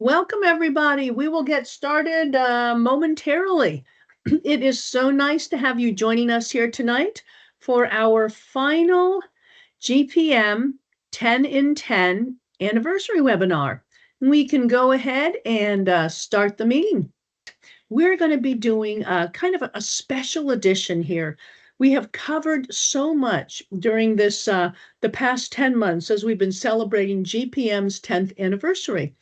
Welcome, everybody. We will get started momentarily. It is so nice to have you joining us here tonight for our final GPM 10 in 10 anniversary webinar. We can go ahead and start the meeting. We're going to be doing kind of a special edition here. We have covered so much during this the past 10 months as we've been celebrating GPM's 10th anniversary.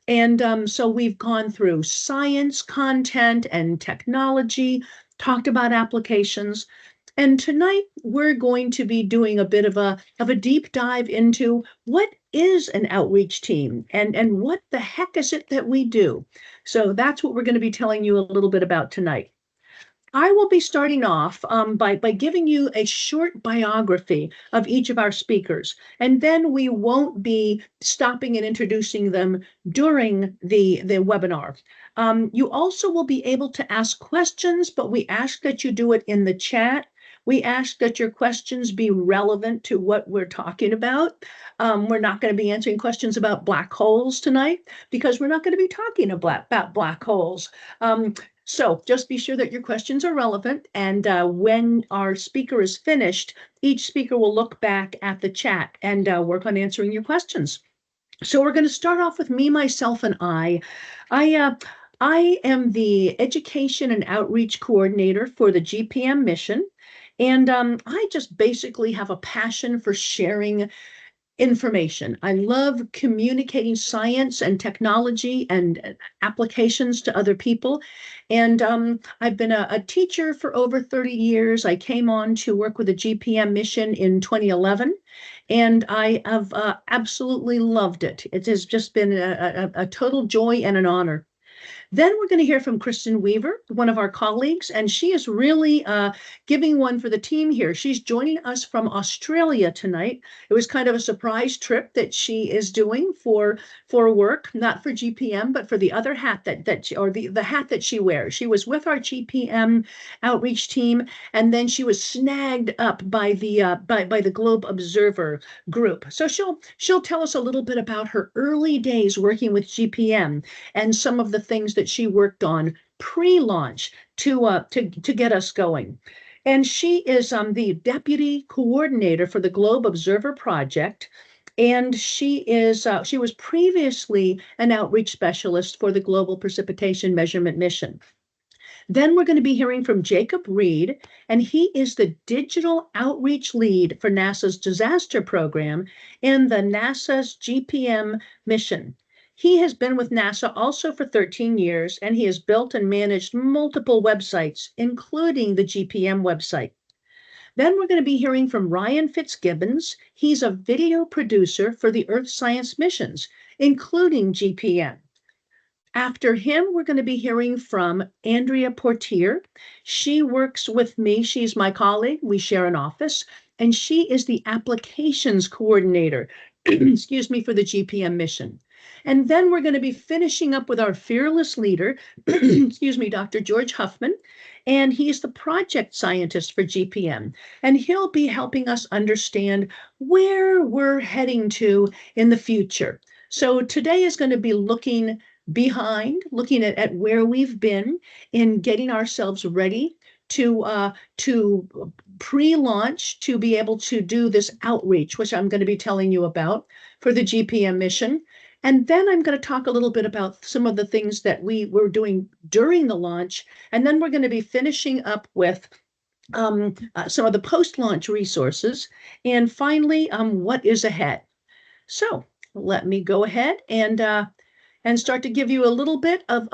And so we've gone through science, content, and technology, talked about applications. And tonight we're going to be doing a bit of a deep dive into what is an outreach team and what the heck is it that we do. So that's what we're going to be telling you a little bit about tonight. I will be starting off by giving you a short biography of each of our speakers, and then we won't be stopping and introducing them during the webinar. You also will be able to ask questions, but we ask that you do it in the chat. We ask that your questions be relevant to what we're talking about. We're not going to be answering questions about black holes tonight because we're not going to be talking about black holes. So just be sure that your questions are relevant. And when our speaker is finished, each speaker will look back at the chat and work on answering your questions. So we're going to start off with me, myself, and I. I am the Education and Outreach Coordinator for the GPM mission. And I just basically have a passion for sharing information. I love communicating science and technology and applications to other people. And I've been a teacher for over 30 years. I came on to work with the GPM mission in 2011, and I have absolutely loved it. It has just been a total joy and an honor. Then we're going to hear from Kristen Weaver, one of our colleagues, and she is really giving one for the team here. She's joining us from Australia tonight. It was kind of a surprise trip that she is doing for work, not for GPM, but for the other hat the hat that she wears. She was with our GPM outreach team, and then she was snagged up by the Globe Observer group. So she'll tell us a little bit about her early days working with GPM and some of the things that she worked on pre-launch to get us going. And she is the deputy coordinator for the Globe Observer Project. And she was previously an outreach specialist for the Global Precipitation Measurement mission. Then we're going to be hearing from Jacob Reed, and he is the digital outreach lead for NASA's disaster program and the NASA's GPM mission. He has been with NASA also for 13 years, and he has built and managed multiple websites, including the GPM website. Then we're going to be hearing from Ryan Fitzgibbons. He's a video producer for the Earth Science missions, including GPM. After him, we're going to be hearing from Andrea Portier. She works with me. She's my colleague. We share an office, and she is the applications coordinator, excuse me, for the GPM mission. And then we're going to be finishing up with our fearless leader, excuse me, Dr. George Huffman, and he's the project scientist for GPM. And he'll be helping us understand where we're heading to in the future. So today is going to be looking behind, looking at where we've been in getting ourselves ready to pre-launch, to be able to do this outreach, which I'm going to be telling you about for the GPM mission. And then I'm going to talk a little bit about some of the things that we were doing during the launch. And then we're going to be finishing up with some of the post-launch resources. And finally, what is ahead. So let me go ahead and start to give you a little bit of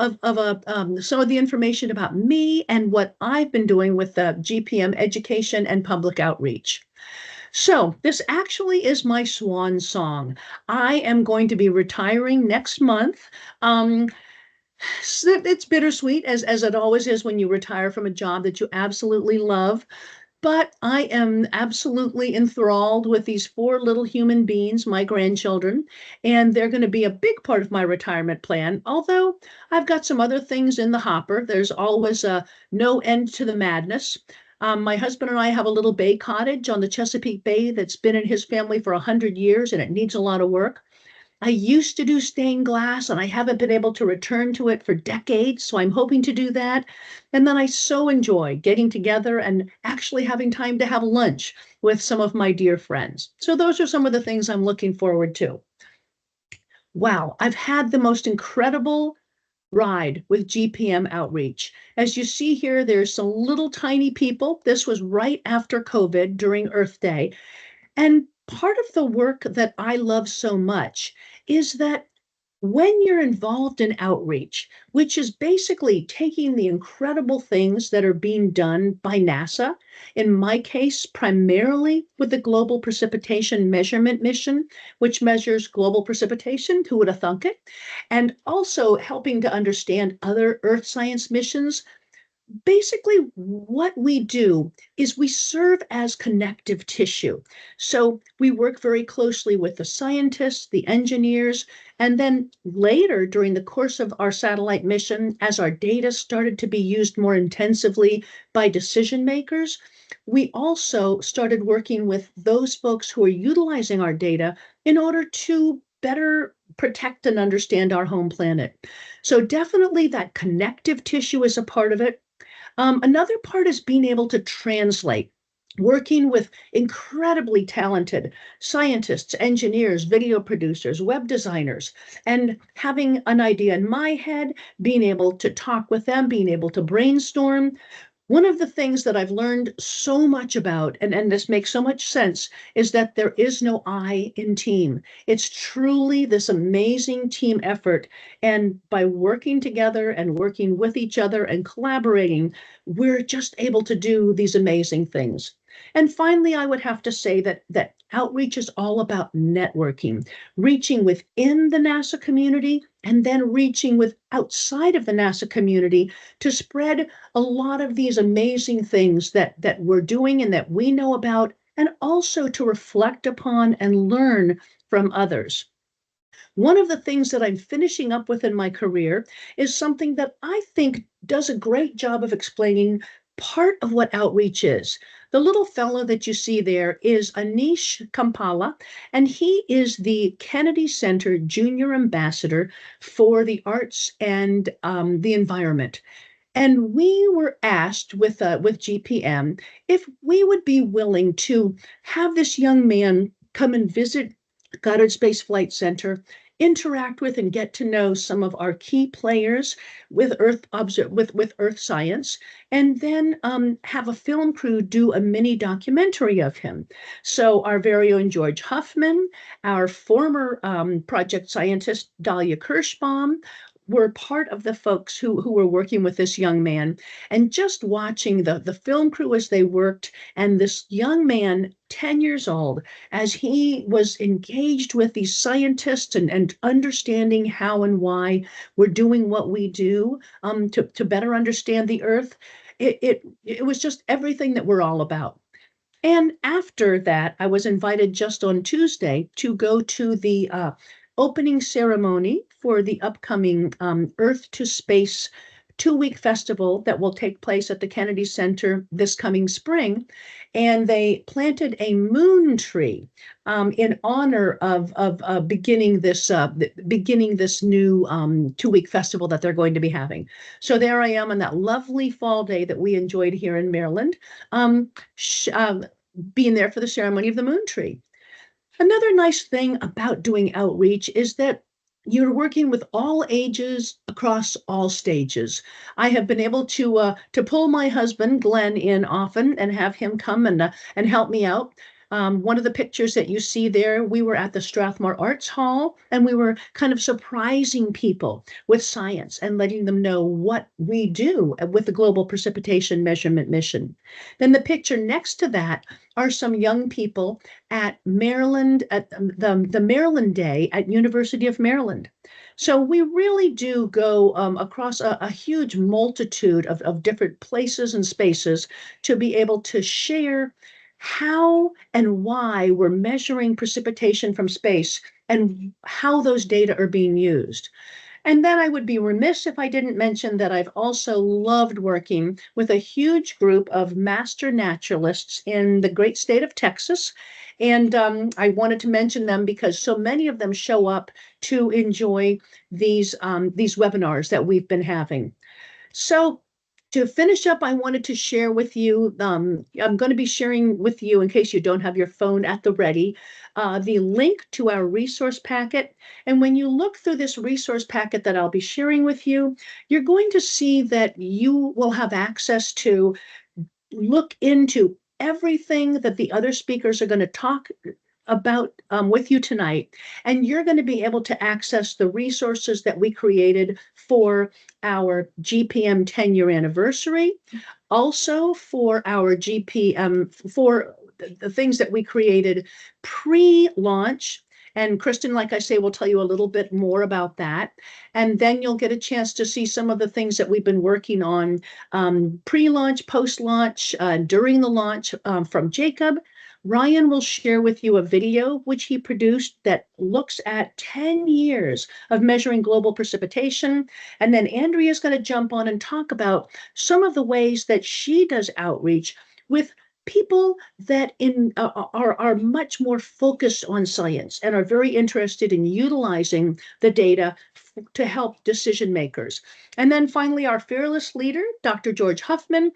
some of the information about me and what I've been doing with the GPM education and public outreach. So this actually is my swan song. I am going to be retiring next month. It's bittersweet, as it always is when you retire from a job that you absolutely love. But I am absolutely enthralled with these 4 little human beings, my grandchildren, and they're going to be a big part of my retirement plan. Although I've got some other things in the hopper. There's always no end to the madness. My husband and I have a little bay cottage on the Chesapeake Bay that's been in his family for 100 years, and it needs a lot of work. I used to do stained glass and I haven't been able to return to it for decades, so I'm hoping to do that. And then I so enjoy getting together and actually having time to have lunch with some of my dear friends. So those are some of the things I'm looking forward to. Wow, I've had the most incredible ride with GPM Outreach. As you see here, there's some little tiny people. This was right after COVID during Earth Day. And part of the work that I love so much is that when you're involved in outreach, which is basically taking the incredible things that are being done by NASA, in my case, primarily with the Global Precipitation Measurement mission, which measures global precipitation, who would have thunk it, and also helping to understand other Earth science missions. Basically, what we do is we serve as connective tissue. So we work very closely with the scientists, the engineers, and then later during the course of our satellite mission, as our data started to be used more intensively by decision makers, we also started working with those folks who are utilizing our data in order to better protect and understand our home planet. So definitely that connective tissue is a part of it. Another part is being able to translate, working with incredibly talented scientists, engineers, video producers, web designers, and having an idea in my head, being able to talk with them, being able to brainstorm. One of the things that I've learned so much about, and this makes so much sense, is that there is no I in team. It's truly this amazing team effort. And by working together and working with each other and collaborating, we're just able to do these amazing things. And finally, I would have to say that outreach is all about networking, reaching within the NASA community and then reaching with outside of the NASA community to spread a lot of these amazing things that we're doing and that we know about, and also to reflect upon and learn from others. One of the things that I'm finishing up with in my career is something that I think does a great job of explaining part of what outreach is. The little fellow that you see there is Anish Kampala, and he is the Kennedy Center Junior Ambassador for the Arts and the Environment. And we were asked with GPM if we would be willing to have this young man come and visit Goddard Space Flight Center, interact with and get to know some of our key players with with Earth science, and then have a film crew do a mini documentary of him. So our very own George Huffman, our former project scientist Dahlia Kirschbaum, were part of the folks who were working with this young man, and just watching the film crew as they worked, and this young man, 10 years old, as he was engaged with these scientists and understanding how and why we're doing what we do to better understand the Earth. It was just everything that we're all about. And after that, I was invited just on Tuesday to go to the opening ceremony for the upcoming Earth to Space 2-week festival that will take place at the Kennedy Center this coming spring. And they planted a moon tree in honor of beginning this new 2-week festival that they're going to be having. So there I am on that lovely fall day that we enjoyed here in Maryland, being there for the ceremony of the moon tree. Another nice thing about doing outreach is that you're working with all ages across all stages. I have been able to pull my husband Glenn in often and have him come and help me out. One of the pictures that you see there, we were at the Strathmore Arts Hall, and we were kind of surprising people with science and letting them know what we do with the Global Precipitation Measurement mission. Then the picture next to that are some young people at Maryland, at the Maryland Day at University of Maryland. So we really do go across a huge multitude of different places and spaces to be able to share how and why we're measuring precipitation from space and how those data are being used. And then I would be remiss if I didn't mention that I've also loved working with a huge group of master naturalists in the great state of Texas. And I wanted to mention them because so many of them show up to enjoy these webinars that we've been having. So to finish up, I wanted to share with you, I'm going to be sharing with you, in case you don't have your phone at the ready, the link to our resource packet. And when you look through this resource packet that I'll be sharing with you, you're going to see that you will have access to look into everything that the other speakers are going to talk about with you tonight. And you're going to be able to access the resources that we created for our GPM 10-year anniversary, also for our GPM, for the things that we created pre-launch. And Kristen, like I say, will tell you a little bit more about that. And then you'll get a chance to see some of the things that we've been working on pre-launch, post-launch, during the launch from Jacob. Ryan will share with you a video which he produced that looks at 10 years of measuring global precipitation. And then Andrea is going to jump on and talk about some of the ways that she does outreach with people that are much more focused on science and are very interested in utilizing the data to help decision makers. And then finally, our fearless leader, Dr. George Huffman,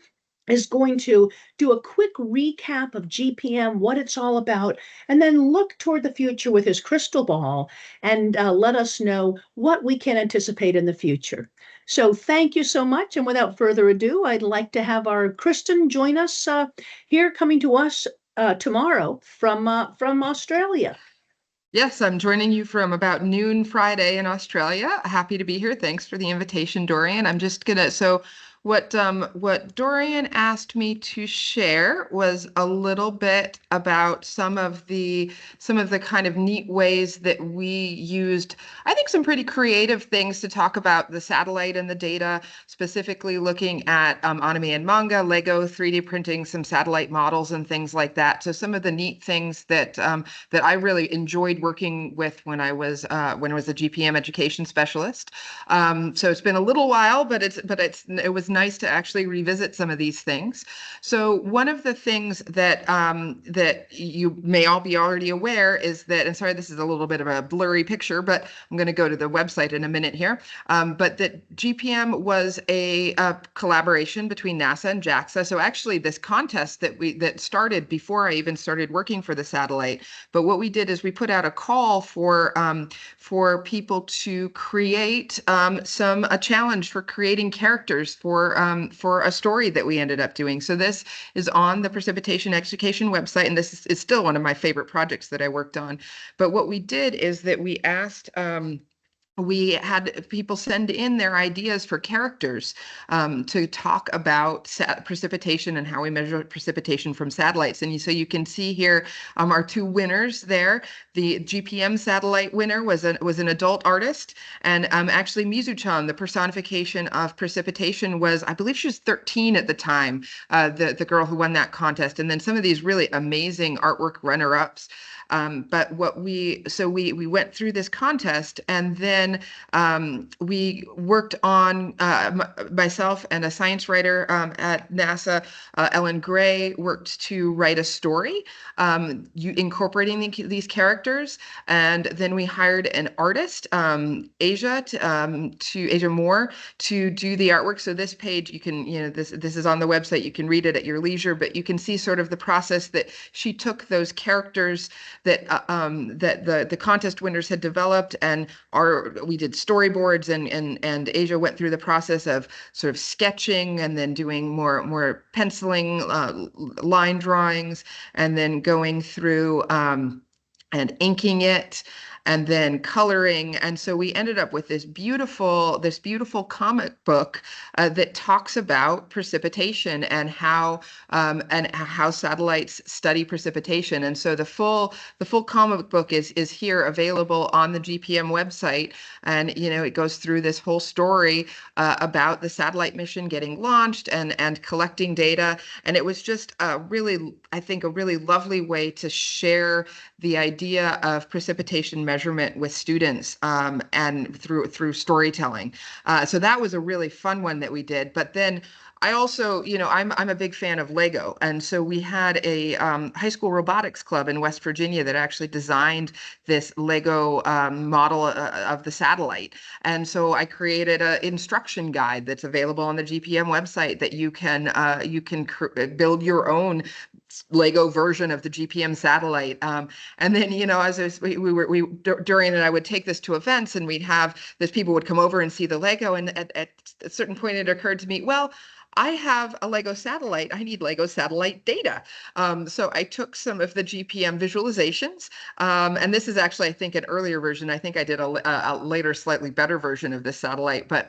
is going to do a quick recap of GPM, what it's all about, and then look toward the future with his crystal ball and let us know what we can anticipate in the future. So thank you so much. And without further ado, I'd like to have our Kristen join us here, coming to us tomorrow from Australia. Yes, I'm joining you from about noon Friday in Australia. Happy to be here. Thanks for the invitation, Dorian. I'm just gonna, so what Dorian asked me to share was a little bit about some of the kind of neat ways that we used, I think, some pretty creative things to talk about the satellite and the data, specifically looking at anime and manga, Lego, 3D printing, some satellite models and things like that. So some of the neat things that that I really enjoyed working with when I was a GPM education specialist. So it's been a little while, but it was nice to actually revisit some of these things. So one of the things that that you may all be already aware is that, and sorry, this is a little bit of a blurry picture, but I'm going to go to the website in a minute here. But that GPM was a collaboration between NASA and JAXA. So actually, this contest that started before I even started working for the satellite. But what we did is we put out a call for people to create a challenge for creating characters for a story that we ended up doing. So this is on the Precipitation Education website, and this is still one of my favorite projects that I worked on. But what we did is that we asked we had people send in their ideas for characters to talk about precipitation and how we measure precipitation from satellites. And so you can see here our two winners there. The GPM satellite winner was an adult artist, and actually Mizu-chan, the personification of precipitation, was, I believe she was 13 at the time, the girl who won that contest. And then some of these really amazing artwork runner-ups. But we went through this contest, and then we worked on, myself and a science writer at NASA, Ellen Gray, worked to write a story incorporating these characters. And then we hired an artist, Asia Moore, to do the artwork. So this page, you can, this is on the website, you can read it at your leisure, but you can see sort of the process that she took those characters that the contest winners had developed, and we did storyboards, and Asia went through the process of sort of sketching and then doing more penciling, line drawings, and then going through and inking it, and then coloring. And so we ended up with this beautiful comic book that talks about precipitation and how satellites study precipitation. And so the full comic book is here, available on the GPM website. And it goes through this whole story about the satellite mission getting launched and collecting data. And it was just I think a really lovely way to share the idea idea of precipitation measurement with students and through storytelling. So that was a really fun one that we did. But then I also, I'm a big fan of Lego, and so we had a high school robotics club in West Virginia that actually designed this Lego model of the satellite. And so I created an instruction guide that's available on the GPM website that you can build your own Lego version of the GPM satellite. And then, Dorian and I would take this to events, and we'd have this, people would come over and see the Lego. And at a certain point, it occurred to me, well, I have a Lego satellite. I need Lego satellite data. So I took some of the GPM visualizations, and this is actually, I think, an earlier version. I think I did a later, slightly better version of this satellite, but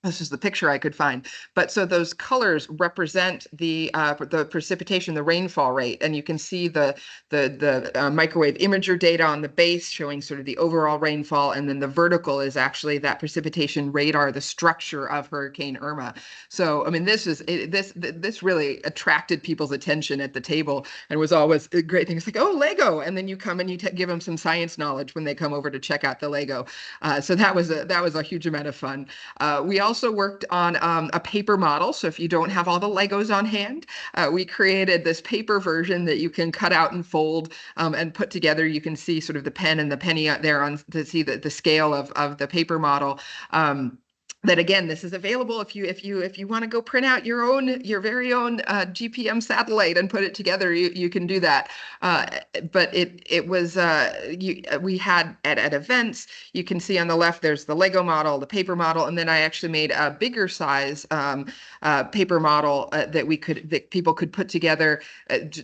this is the picture I could find. But so those colors represent the precipitation, the rainfall rate, and you can see the microwave imager data on the base showing sort of the overall rainfall, and then the vertical is actually that precipitation radar, the structure of Hurricane Irma. So I mean, this really attracted people's attention at the table, and was always a great thing. It's like, oh, Lego, and then you come and you give them some science knowledge when they come over to check out the Lego. So that was a huge amount of fun. We also worked on a paper model. So if you don't have all the Legos on hand, we created this paper version that you can cut out and fold and put together. You can see sort of the pen and the penny out there to see the scale of the paper model. That again, this is available if you want to go print out your very own GPM satellite and put it together, you can do that. But it was we had at events, you can see on the left there's the Lego model, the paper model, and then I actually made a bigger size paper model that people could put together,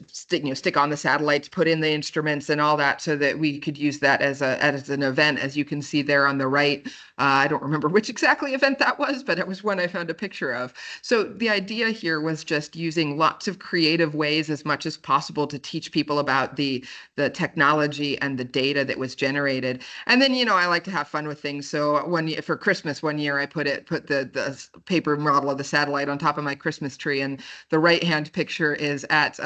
stick on the satellites, put in the instruments and all that, so that we could use that as an event, as you can see there on the right. I don't remember which exactly event that was, but it was one I found a picture of. So the idea here was just using lots of creative ways as much as possible to teach people about the technology and the data that was generated. And then, I like to have fun with things. So for Christmas one year, I put the paper model of the satellite on top of my Christmas tree. And the right-hand picture is at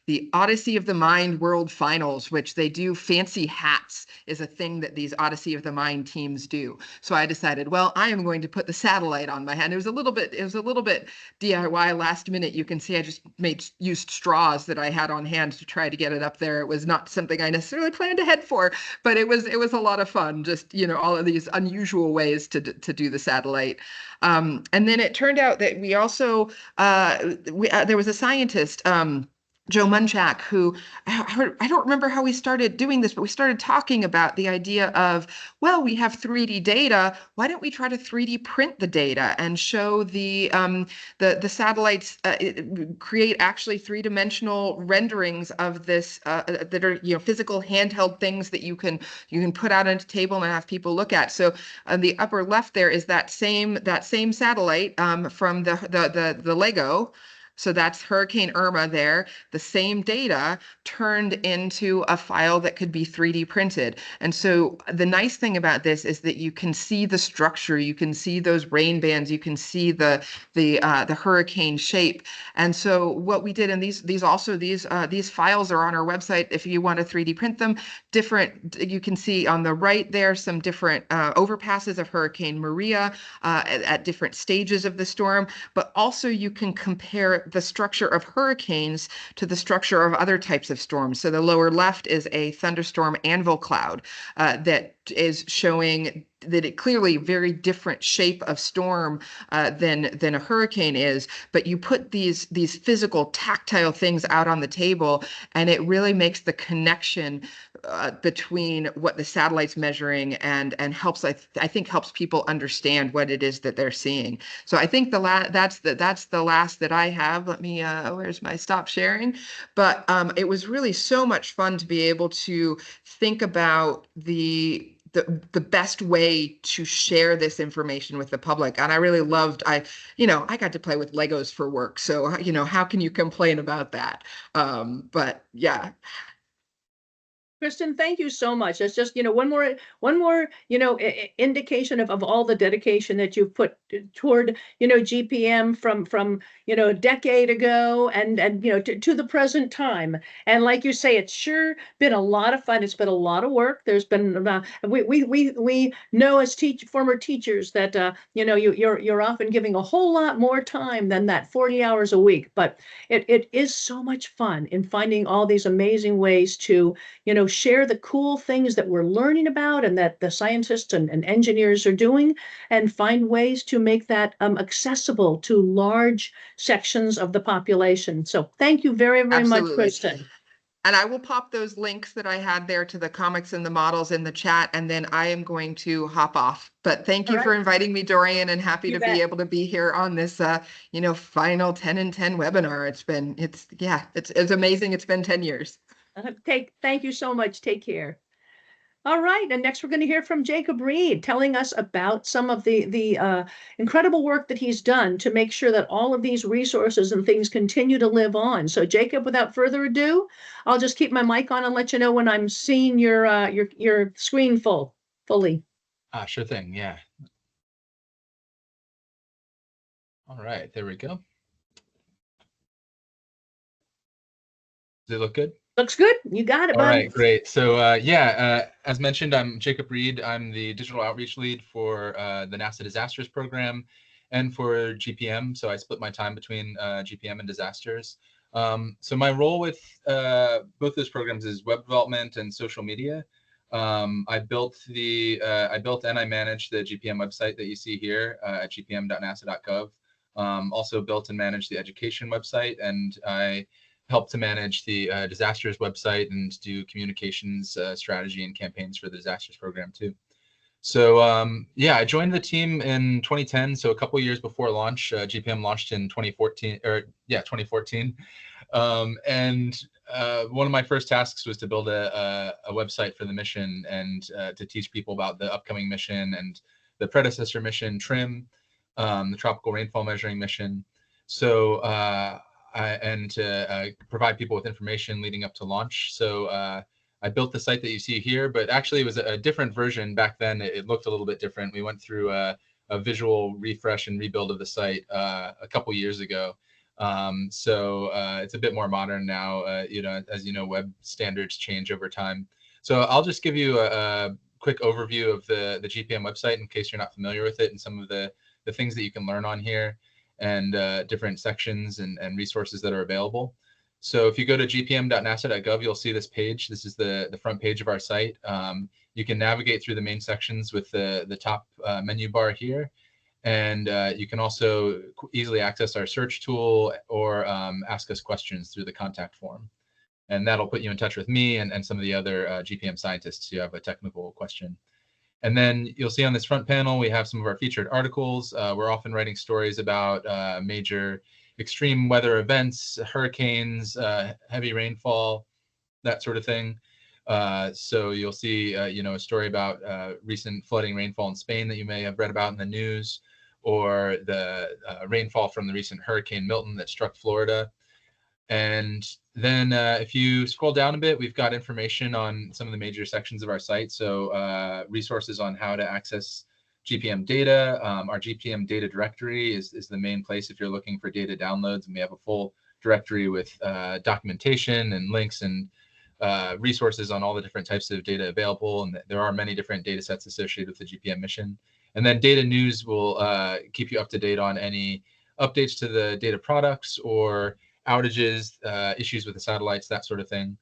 the Odyssey of the Mind World Finals, which they do. Fancy hats is a thing that these Odyssey of the Mind teams do. So I decided, well, I am going to put the satellite on my hand. It was a little bit DIY, last minute. You can see I just used straws that I had on hand to try to get it up there. It was not something I necessarily planned to head for, but it was a lot of fun. Just all of these unusual ways to do the satellite. And then it turned out that we also there was a scientist. Joe Munchak, who I don't remember how we started doing this, but we started talking about the idea of, well, we have 3D data. Why don't we try to 3D print the data and show the satellites create actually three-dimensional renderings of this that are physical handheld things that you can put out on a table and have people look at. So on the upper left there is that same satellite from the Lego. So that's Hurricane Irma there. The same data turned into a file that could be 3D printed. And so the nice thing about this is that you can see the structure, you can see those rain bands, you can see the hurricane shape. And so what we did, and these files are on our website if you want to 3D print them. You can see on the right there some different overpasses of Hurricane Maria at different stages of the storm, but also you can compare the structure of hurricanes to the structure of other types of storms. So the lower left is a thunderstorm anvil cloud that is showing that it clearly very different shape of storm than a hurricane is, but you put these physical tactile things out on the table, and it really makes the connection between what the satellite's measuring and helps, I think helps people understand what it is that they're seeing. So I think that's the last that I have. Let me where's my stop sharing? But it was really so much fun to be able to think about the best way to share this information with the public. And I really loved, I got to play with Legos for work. So, how can you complain about that? But yeah. Kristen, thank you so much. That's just, one more, indication of all the dedication that you've put toward, GPM from, a decade ago and to the present time. And like you say, it's sure been a lot of fun. It's been a lot of work. There's been, we know as former teachers that, you're often giving a whole lot more time than that 40 hours a week. But it is so much fun in finding all these amazing ways to, share the cool things that we're learning about and that the scientists and engineers are doing, and find ways to make that accessible to large sections of the population. So thank you very, very much, Absolutely. Kristen. And I will pop those links that I had there to the comics and the models in the chat, and then I am going to hop off. But thank you for inviting me, Dorian, and happy to be able to be here on this, final 10 and 10 webinar. It's amazing. It's been 10 years. Thank you so much. Take care. All right, and next we're going to hear from Jacob Reed telling us about some of the incredible work that he's done to make sure that all of these resources and things continue to live on. So Jacob, without further ado, I'll just keep my mic on and let you know when I'm seeing your screen fully. Sure thing, yeah. All right, there we go. Does it look good? Looks good. You got it, bud. All right, great. So as mentioned, I'm Jacob Reed. I'm the digital outreach lead for the NASA Disasters Program and for GPM. So I split my time between GPM and disasters. So my role with both those programs is web development and social media. I built and I manage the GPM website that you see here at gpm.nasa.gov. Also built and managed the education website, and I help to manage the disasters website and do communications strategy and campaigns for the disasters program too. So I joined the team in 2010, so a couple years before launch. GPM launched in 2014, 2014. And one of my first tasks was to build a website for the mission and to teach people about the upcoming mission and the predecessor mission, TRIM, the tropical rainfall measuring mission. So and to provide people with information leading up to launch. So I built the site that you see here, but actually it was a different version back then. It looked a little bit different. We went through a visual refresh and rebuild of the site a couple years ago. So it's a bit more modern now. As you know, web standards change over time. So I'll just give you a quick overview of the GPM website in case you're not familiar with it and some of the things that you can learn on here, and different sections and resources that are available. So if you go to gpm.nasa.gov, you'll see this page. This is the front page of our site. You can navigate through the main sections with the top menu bar here. And you can also easily access our search tool or ask us questions through the contact form. And that'll put you in touch with me and some of the other GPM scientists who have a technical question. And then you'll see on this front panel, we have some of our featured articles. We're often writing stories about major extreme weather events, hurricanes, heavy rainfall, that sort of thing. So you'll see, a story about recent flooding rainfall in Spain that you may have read about in the news, or the rainfall from the recent Hurricane Milton that struck Florida. And then if you scroll down a bit, we've got information on some of the major sections of our site. So resources on how to access GPM data. Our GPM data directory is the main place if you're looking for data downloads. And we have a full directory with documentation and links and resources on all the different types of data available. And there are many different data sets associated with the GPM mission. And then data news will keep you up to date on any updates to the data products or outages, issues with the satellites, that sort of thing.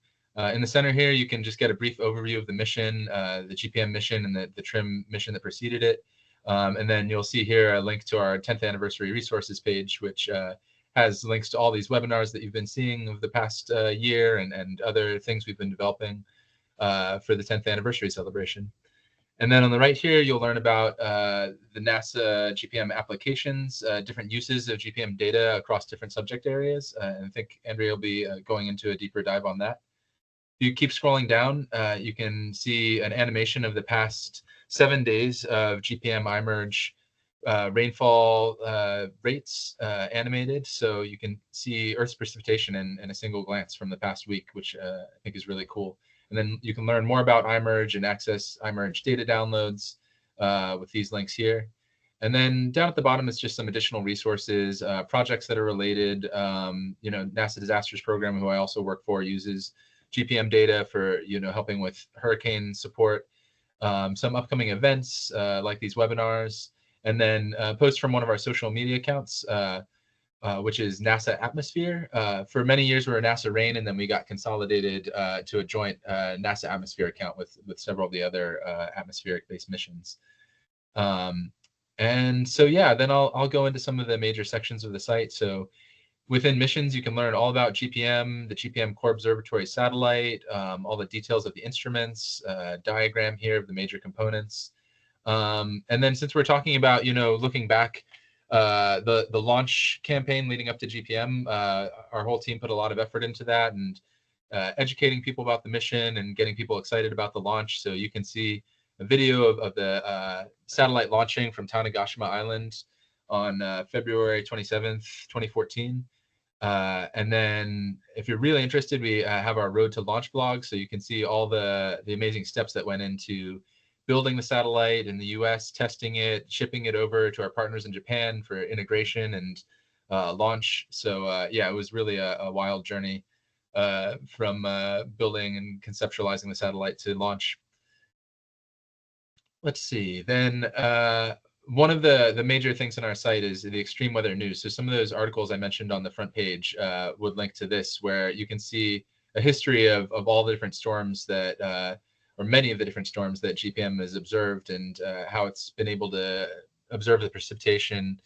In the center here, you can just get a brief overview of the mission, the GPM mission and the TRIM mission that preceded it. And then you'll see here a link to our 10th anniversary resources page, which has links to all these webinars that you've been seeing over the past year and other things we've been developing for the 10th anniversary celebration. And then on the right here, you'll learn about the NASA GPM applications, different uses of GPM data across different subject areas. And I think Andrea will be going into a deeper dive on that. If you keep scrolling down, you can see an animation of the past 7 days of GPM iMerge rainfall rates animated, so you can see Earth's precipitation in a single glance from the past week, which I think is really cool. And then you can learn more about iMerge and access iMerge data downloads with these links here. And then down at the bottom is just some additional resources, projects that are related. You know, NASA Disasters Program, who I also work for, uses GPM data for, you know, helping with hurricane support. Some upcoming events like these webinars, and then posts from one of our social media accounts, which is NASA Atmosphere. For many years, we were NASA Rain, and then we got consolidated to a joint NASA Atmosphere account with several of the other atmospheric-based missions. And so, yeah, then I'll go into some of the major sections of the site. So within missions, you can learn all about GPM, the GPM Core Observatory satellite, all the details of the instruments, diagram here of the major components. And then since we're talking about, you know, looking back, the launch campaign leading up to GPM, our whole team put a lot of effort into that, and educating people about the mission and getting people excited about the launch. So you can see a video of the satellite launching from Tanegashima Island on February 27th, 2014. And then if you're really interested, we have our Road to Launch blog, so you can see all the amazing steps that went into building the satellite in the US, testing it, shipping it over to our partners in Japan for integration and launch. So yeah, it was really a wild journey from building and conceptualizing the satellite to launch. Let's see, then one of the major things on our site is the extreme weather news. So some of those articles I mentioned on the front page would link to this, where you can see a history of all the different storms that, or many of the different storms that GPM has observed, and how it's been able to observe the precipitation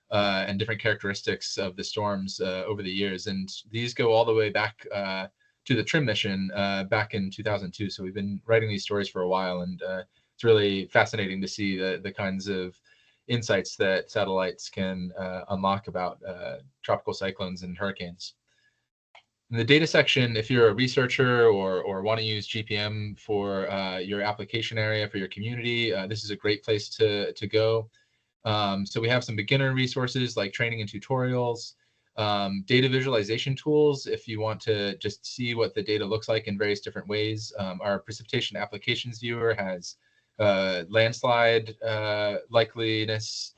and different characteristics of the storms over the years. And these go all the way back to the TRIM mission back in 2002. So we've been writing these stories for a while, and it's really fascinating to see the kinds of insights that satellites can unlock about tropical cyclones and hurricanes. In the data section, if you're a researcher or want to use GPM for your application area, for your community, this is a great place to go. So we have some beginner resources like training and tutorials, data visualization tools if you want to just see what the data looks like in various different ways. Our precipitation applications viewer has landslide likeliness,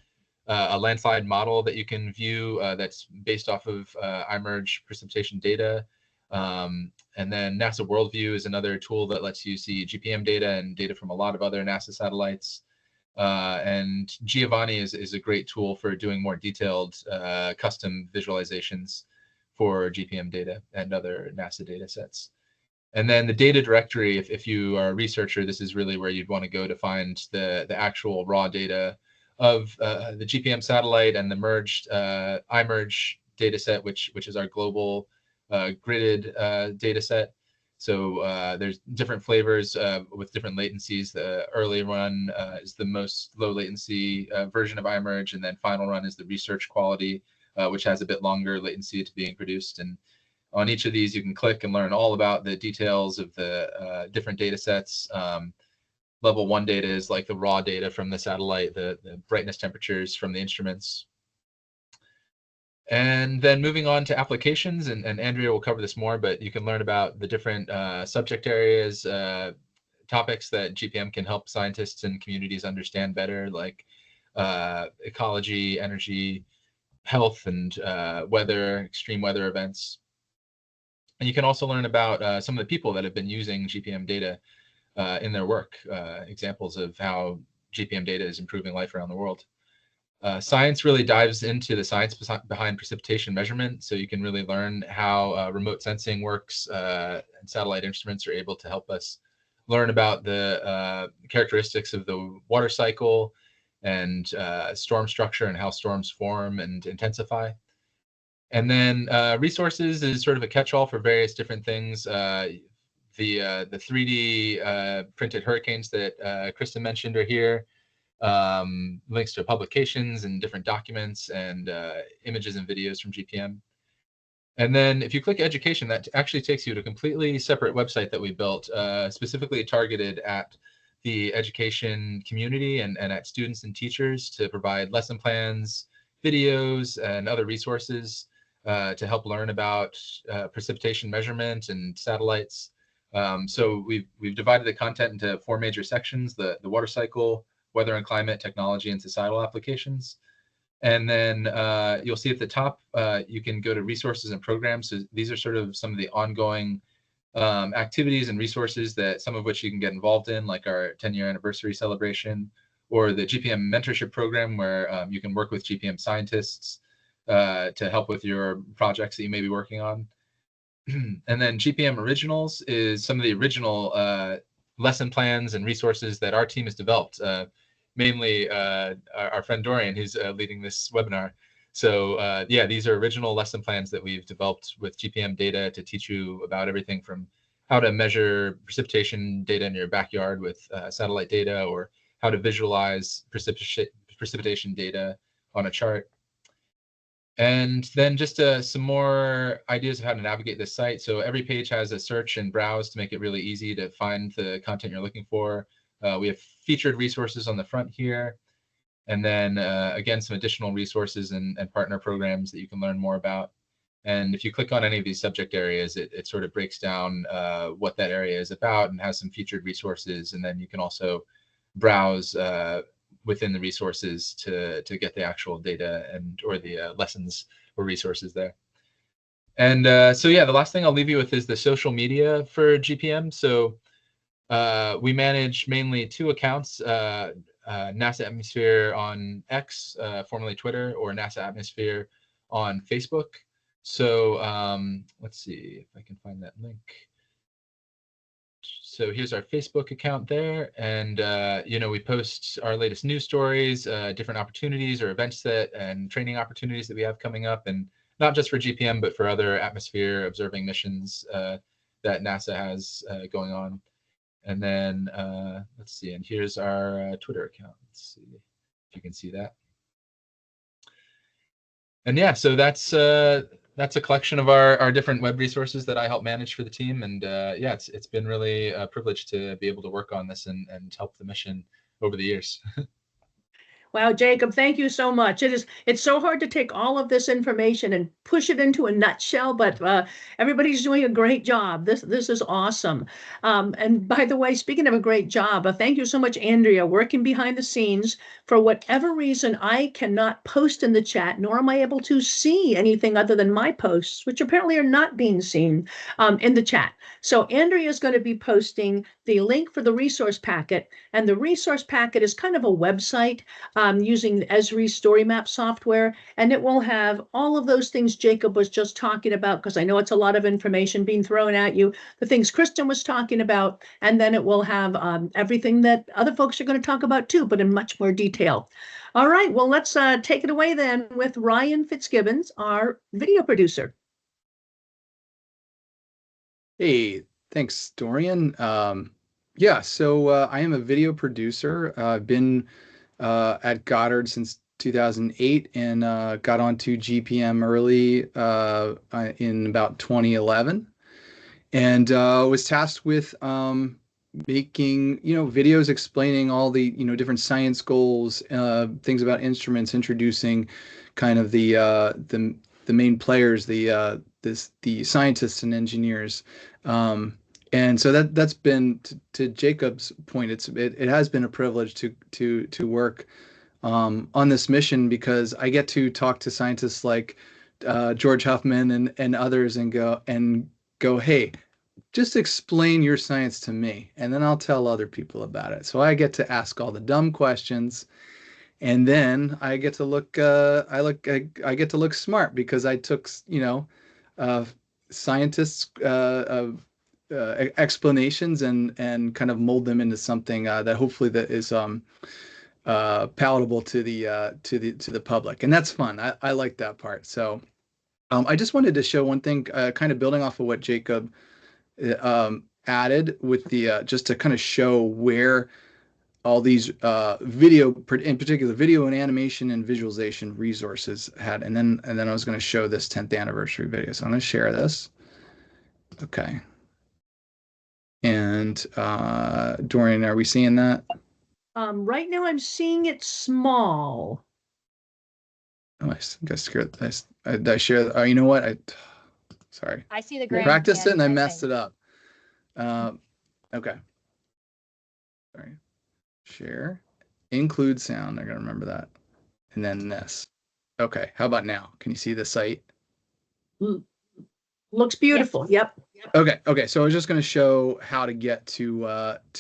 a landslide model that you can view that's based off of iMerge precipitation data. And then NASA Worldview is another tool that lets you see GPM data and data from a lot of other NASA satellites. And Giovanni is a great tool for doing more detailed custom visualizations for GPM data and other NASA data sets. And then the data directory, if you are a researcher, this is really where you'd want to go to find the actual raw data of the GPM satellite and the merged iMerge data set, which is our global gridded data set. So there's different flavors with different latencies. The early run is the most low latency version of iMerge, and then final run is the research quality, which has a bit longer latency to being produced. And on each of these, you can click and learn all about the details of the different data sets. Level 1 data is like the raw data from the satellite, the brightness temperatures from the instruments. And then moving on to applications, and Andrea will cover this more, but you can learn about the different subject areas, topics that GPM can help scientists and communities understand better, like ecology, energy, health, and weather, extreme weather events. And you can also learn about some of the people that have been using GPM data in their work, examples of how GPM data is improving life around the world. Science really dives into the science behind precipitation measurement, so you can really learn how remote sensing works, and satellite instruments are able to help us learn about the characteristics of the water cycle and storm structure and how storms form and intensify. And then resources is sort of a catch-all for various different things. The 3D printed hurricanes that Kristen mentioned are here. Links to publications and different documents and images and videos from GPM. And then if you click education, that actually takes you to a completely separate website that we built, specifically targeted at the education community and at students and teachers to provide lesson plans, videos, and other resources to help learn about precipitation measurement and satellites. So we've divided the content into 4 major sections: the water cycle, weather and climate, technology, and societal applications. And then you'll see at the top, you can go to resources and programs. So these are sort of some of the ongoing activities and resources that some of which you can get involved in, like our 10-year anniversary celebration, or the GPM mentorship program, where you can work with GPM scientists to help with your projects that you may be working on. And then GPM Originals is some of the original lesson plans and resources that our team has developed. Mainly our friend Dorian, who's leading this webinar. So yeah, these are original lesson plans that we've developed with GPM data to teach you about everything from how to measure precipitation data in your backyard with satellite data, or how to visualize precipitation data on a chart. And then just some more ideas of how to navigate this site. So every page has a search and browse to make it really easy to find the content you're looking for. We have featured resources on the front here. And then again, some additional resources and partner programs that you can learn more about. And if you click on any of these subject areas, it sort of breaks down what that area is about and has some featured resources. And then you can also browse within the resources to get the actual data and or the lessons or resources there. And so yeah, the last thing I'll leave you with is the social media for GPM. So we manage mainly 2 accounts, NASA Atmosphere on X, formerly Twitter, or NASA Atmosphere on Facebook. So let's see if I can find that link. So here's our Facebook account there, and you know, we post our latest news stories, different opportunities or events and training opportunities that we have coming up, and not just for GPM, but for other atmosphere observing missions that NASA has going on. And then let's see, and here's our Twitter account. Let's see if you can see that. And yeah, so that's a collection of our different web resources that I help manage for the team. And yeah, it's been really a privilege to be able to work on this and help the mission over the years. Wow, Jacob, thank you so much. It's so hard to take all of this information and push it into a nutshell, but everybody's doing a great job. This is awesome. And by the way, speaking of a great job, thank you so much, Andrea, working behind the scenes. For whatever reason, I cannot post in the chat, nor am I able to see anything other than my posts, which apparently are not being seen in the chat. So Andrea is going to be posting the link for the resource packet, and the resource packet is kind of a website using Esri Story Map software, and it will have all of those things Jacob was just talking about, because I know it's a lot of information being thrown at you, the things Kristen was talking about, and then it will have everything that other folks are going to talk about too, but in much more detail. All right, well, let's take it away then with Ryan Fitzgibbons, our video producer. Hey, thanks, Dorian. Yeah, so I am a video producer. I've been at Goddard since 2008 and got onto GPM early in about 2011, and was tasked with making videos explaining all the different science goals, things about instruments, introducing kind of the main players, the scientists and engineers. And so that's been, to Jacob's point, it has been a privilege to work on this mission, because I get to talk to scientists like George Huffman and others and go, hey, just explain your science to me, and then I'll tell other people about it. So I get to ask all the dumb questions, and then I get to look I get to look smart, because I took scientists explanations and kind of mold them into something that hopefully that is palatable to the public, and that's fun. I like that part. So I just wanted to show one thing, kind of building off of what Jacob added with the just to kind of show where all these video, in particular video and animation and visualization resources had, and then I was going to show this 10th anniversary video. So I'm going to share this. Okay. And And Dorian, are we seeing that? Right now I'm seeing it small. Oh, I think I scared. I share. Oh, you know what? Sorry. I see the I grand practiced it and I canyon, messed think. it up. Okay. Sorry. Share. Include sound. I gotta remember that. And then this. Okay. How about now? Can you see the site? Looks beautiful. Yes. Yep. Okay. So I was just going to show how to get to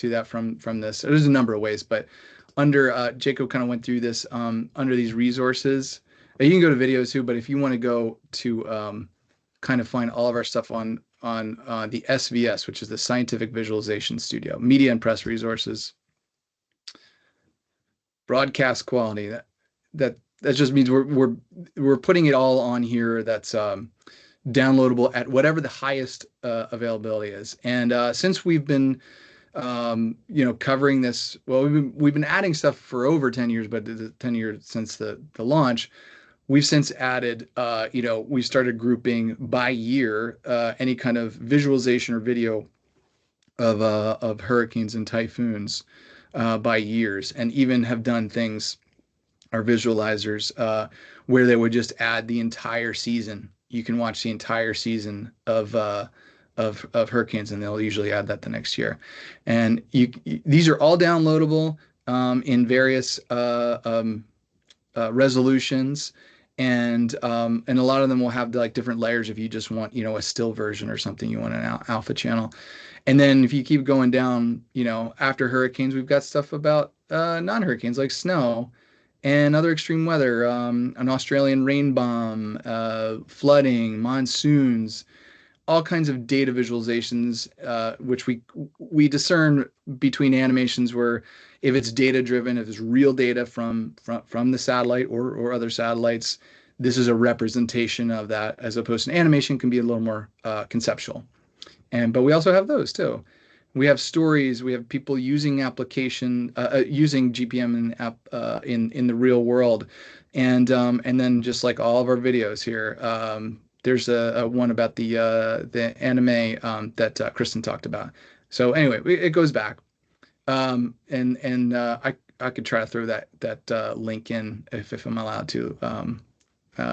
that from this. There's a number of ways, but under Jacob kind of went through this under these resources. You can go to videos too, but if you want to go to kind of find all of our stuff on the SVS, which is the Scientific Visualization Studio, Media and Press Resources, broadcast quality. That just means we're putting it all on here. That's downloadable at whatever the highest availability is. And since we've been covering this, well, we've been adding stuff for over 10 years, but the 10 years since the launch, we've since added we started grouping by year any kind of visualization or video of hurricanes and typhoons by years, and even have done things, our visualizers, where they would just add the entire season. You can watch the entire season of hurricanes, and they'll usually add that the next year. And these are all downloadable in various resolutions, and a lot of them will have like different layers if you just want a still version or something, you want an alpha channel. And then if you keep going down, after hurricanes, we've got stuff about non-hurricanes like snow and other extreme weather, an Australian rain bomb, flooding, monsoons, all kinds of data visualizations, which we discern between animations where if it's data driven, if it's real data from the satellite or other satellites, this is a representation of that, as opposed to an animation can be a little more conceptual. But we also have those too. We have stories. We have people using application, using GPM in the real world, and then just like all of our videos here, there's a one about the anime that Kristen talked about. So anyway, it goes back, and I could try to throw that link in if I'm allowed to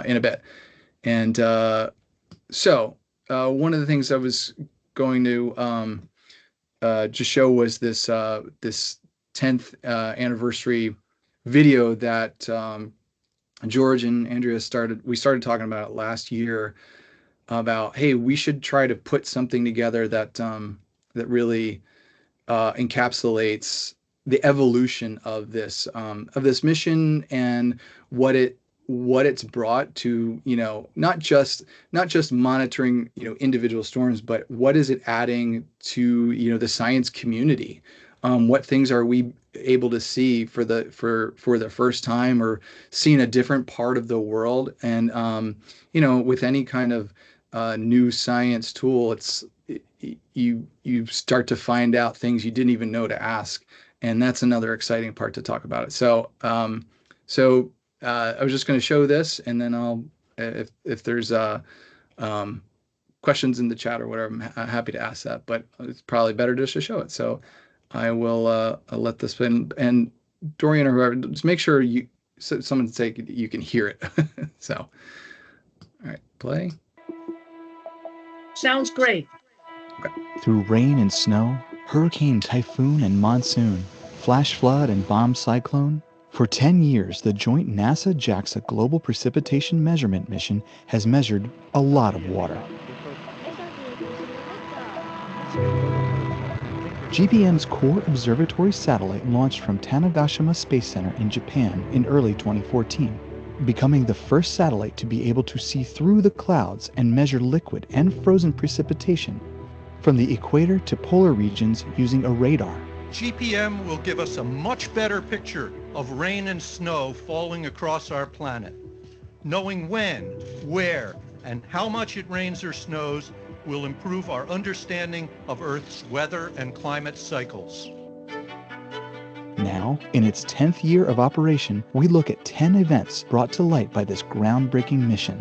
in a bit. And so one of the things I was going to just show was this 10th anniversary video that George and Andrea we started talking about it last year, about, hey, we should try to put something together that really encapsulates the evolution of this mission and what it's brought to, not just monitoring, individual storms, but what is it adding to, the science community? What things are we able to see for the first time, or seeing a different part of the world? And, with any kind of new science tool, you start to find out things you didn't even know to ask. And that's another exciting part to talk about it. So, I was just going to show this, and then I'll, if there's questions in the chat or whatever, I'm happy to ask that. But it's probably better just to show it. So I will I'll let this spin. And Dorian or whoever, just make sure someone say you can hear it. So, all right, play. Sounds great. Okay. Through rain and snow, hurricane, typhoon, and monsoon, flash flood and bomb cyclone, for 10 years, the joint NASA-JAXA Global Precipitation Measurement mission has measured a lot of water. GPM's core observatory satellite launched from Tanegashima Space Center in Japan in early 2014, becoming the first satellite to be able to see through the clouds and measure liquid and frozen precipitation from the equator to polar regions using a radar. GPM will give us a much better picture of rain and snow falling across our planet. Knowing when, where, and how much it rains or snows will improve our understanding of Earth's weather and climate cycles. Now, in its 10th year of operation, we look at 10 events brought to light by this groundbreaking mission.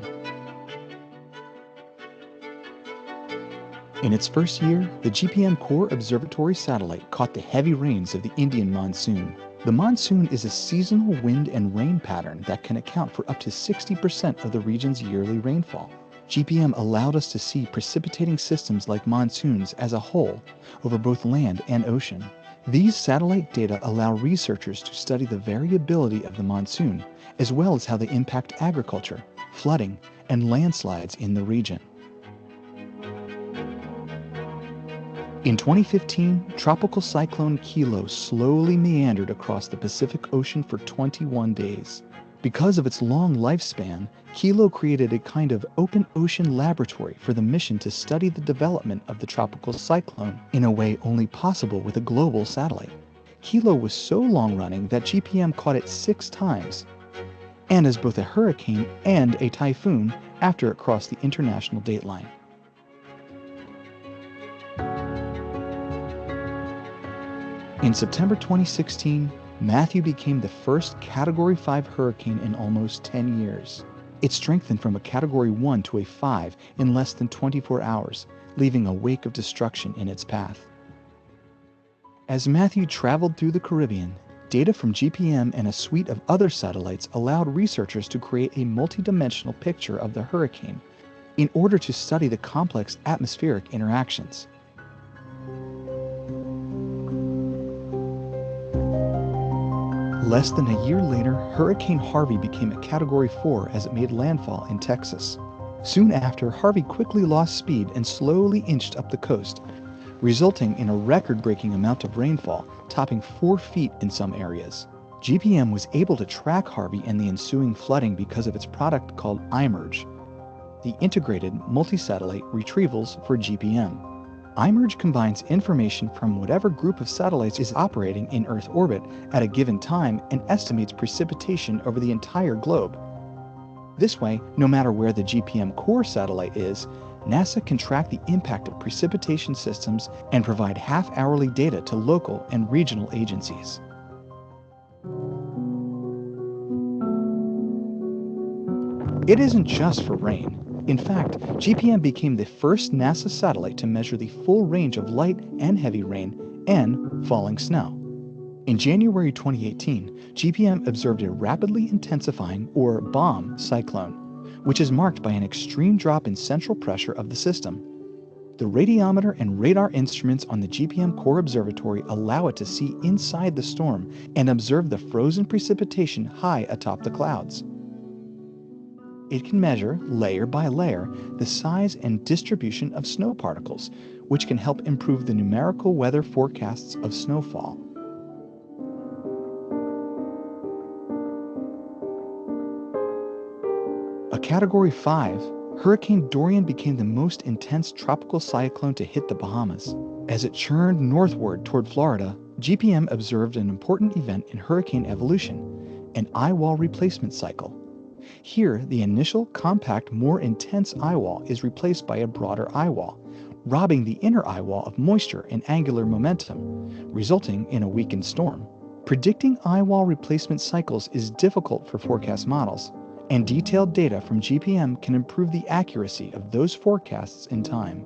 In its first year, the GPM Core Observatory satellite caught the heavy rains of the Indian monsoon. The monsoon is a seasonal wind and rain pattern that can account for up to 60% of the region's yearly rainfall. GPM allowed us to see precipitating systems like monsoons as a whole over both land and ocean. These satellite data allow researchers to study the variability of the monsoon, as well as how they impact agriculture, flooding, and landslides in the region. In 2015, Tropical Cyclone Kilo slowly meandered across the Pacific Ocean for 21 days. Because of its long lifespan, Kilo created a kind of open ocean laboratory for the mission to study the development of the tropical cyclone in a way only possible with a global satellite. Kilo was so long-running that GPM caught it 6 times, and as both a hurricane and a typhoon after it crossed the international dateline. In September 2016, Matthew became the first Category 5 hurricane in almost 10 years. It strengthened from a Category 1 to a 5 in less than 24 hours, leaving a wake of destruction in its path. As Matthew traveled through the Caribbean, data from GPM and a suite of other satellites allowed researchers to create a multidimensional picture of the hurricane in order to study the complex atmospheric interactions. Less than a year later, Hurricane Harvey became a Category 4 as it made landfall in Texas. Soon after, Harvey quickly lost speed and slowly inched up the coast, resulting in a record-breaking amount of rainfall, topping 4 feet in some areas. GPM was able to track Harvey and the ensuing flooding because of its product called iMERGE, the Integrated Multi-Satellite Retrievals for GPM. iMERGE combines information from whatever group of satellites is operating in Earth orbit at a given time and estimates precipitation over the entire globe. This way, no matter where the GPM core satellite is, NASA can track the impact of precipitation systems and provide half-hourly data to local and regional agencies. It isn't just for rain. In fact, GPM became the first NASA satellite to measure the full range of light and heavy rain and falling snow. In January 2018, GPM observed a rapidly intensifying, or BOM, cyclone, which is marked by an extreme drop in central pressure of the system. The radiometer and radar instruments on the GPM Core Observatory allow it to see inside the storm and observe the frozen precipitation high atop the clouds. It can measure, layer by layer, the size and distribution of snow particles, which can help improve the numerical weather forecasts of snowfall. A Category 5, Hurricane Dorian became the most intense tropical cyclone to hit the Bahamas. As it churned northward toward Florida, GPM observed an important event in hurricane evolution, an eye wall replacement cycle. Here, the initial, compact, more intense eye wall is replaced by a broader eye wall, robbing the inner eye wall of moisture and angular momentum, resulting in a weakened storm. Predicting eye wall replacement cycles is difficult for forecast models, and detailed data from GPM can improve the accuracy of those forecasts in time.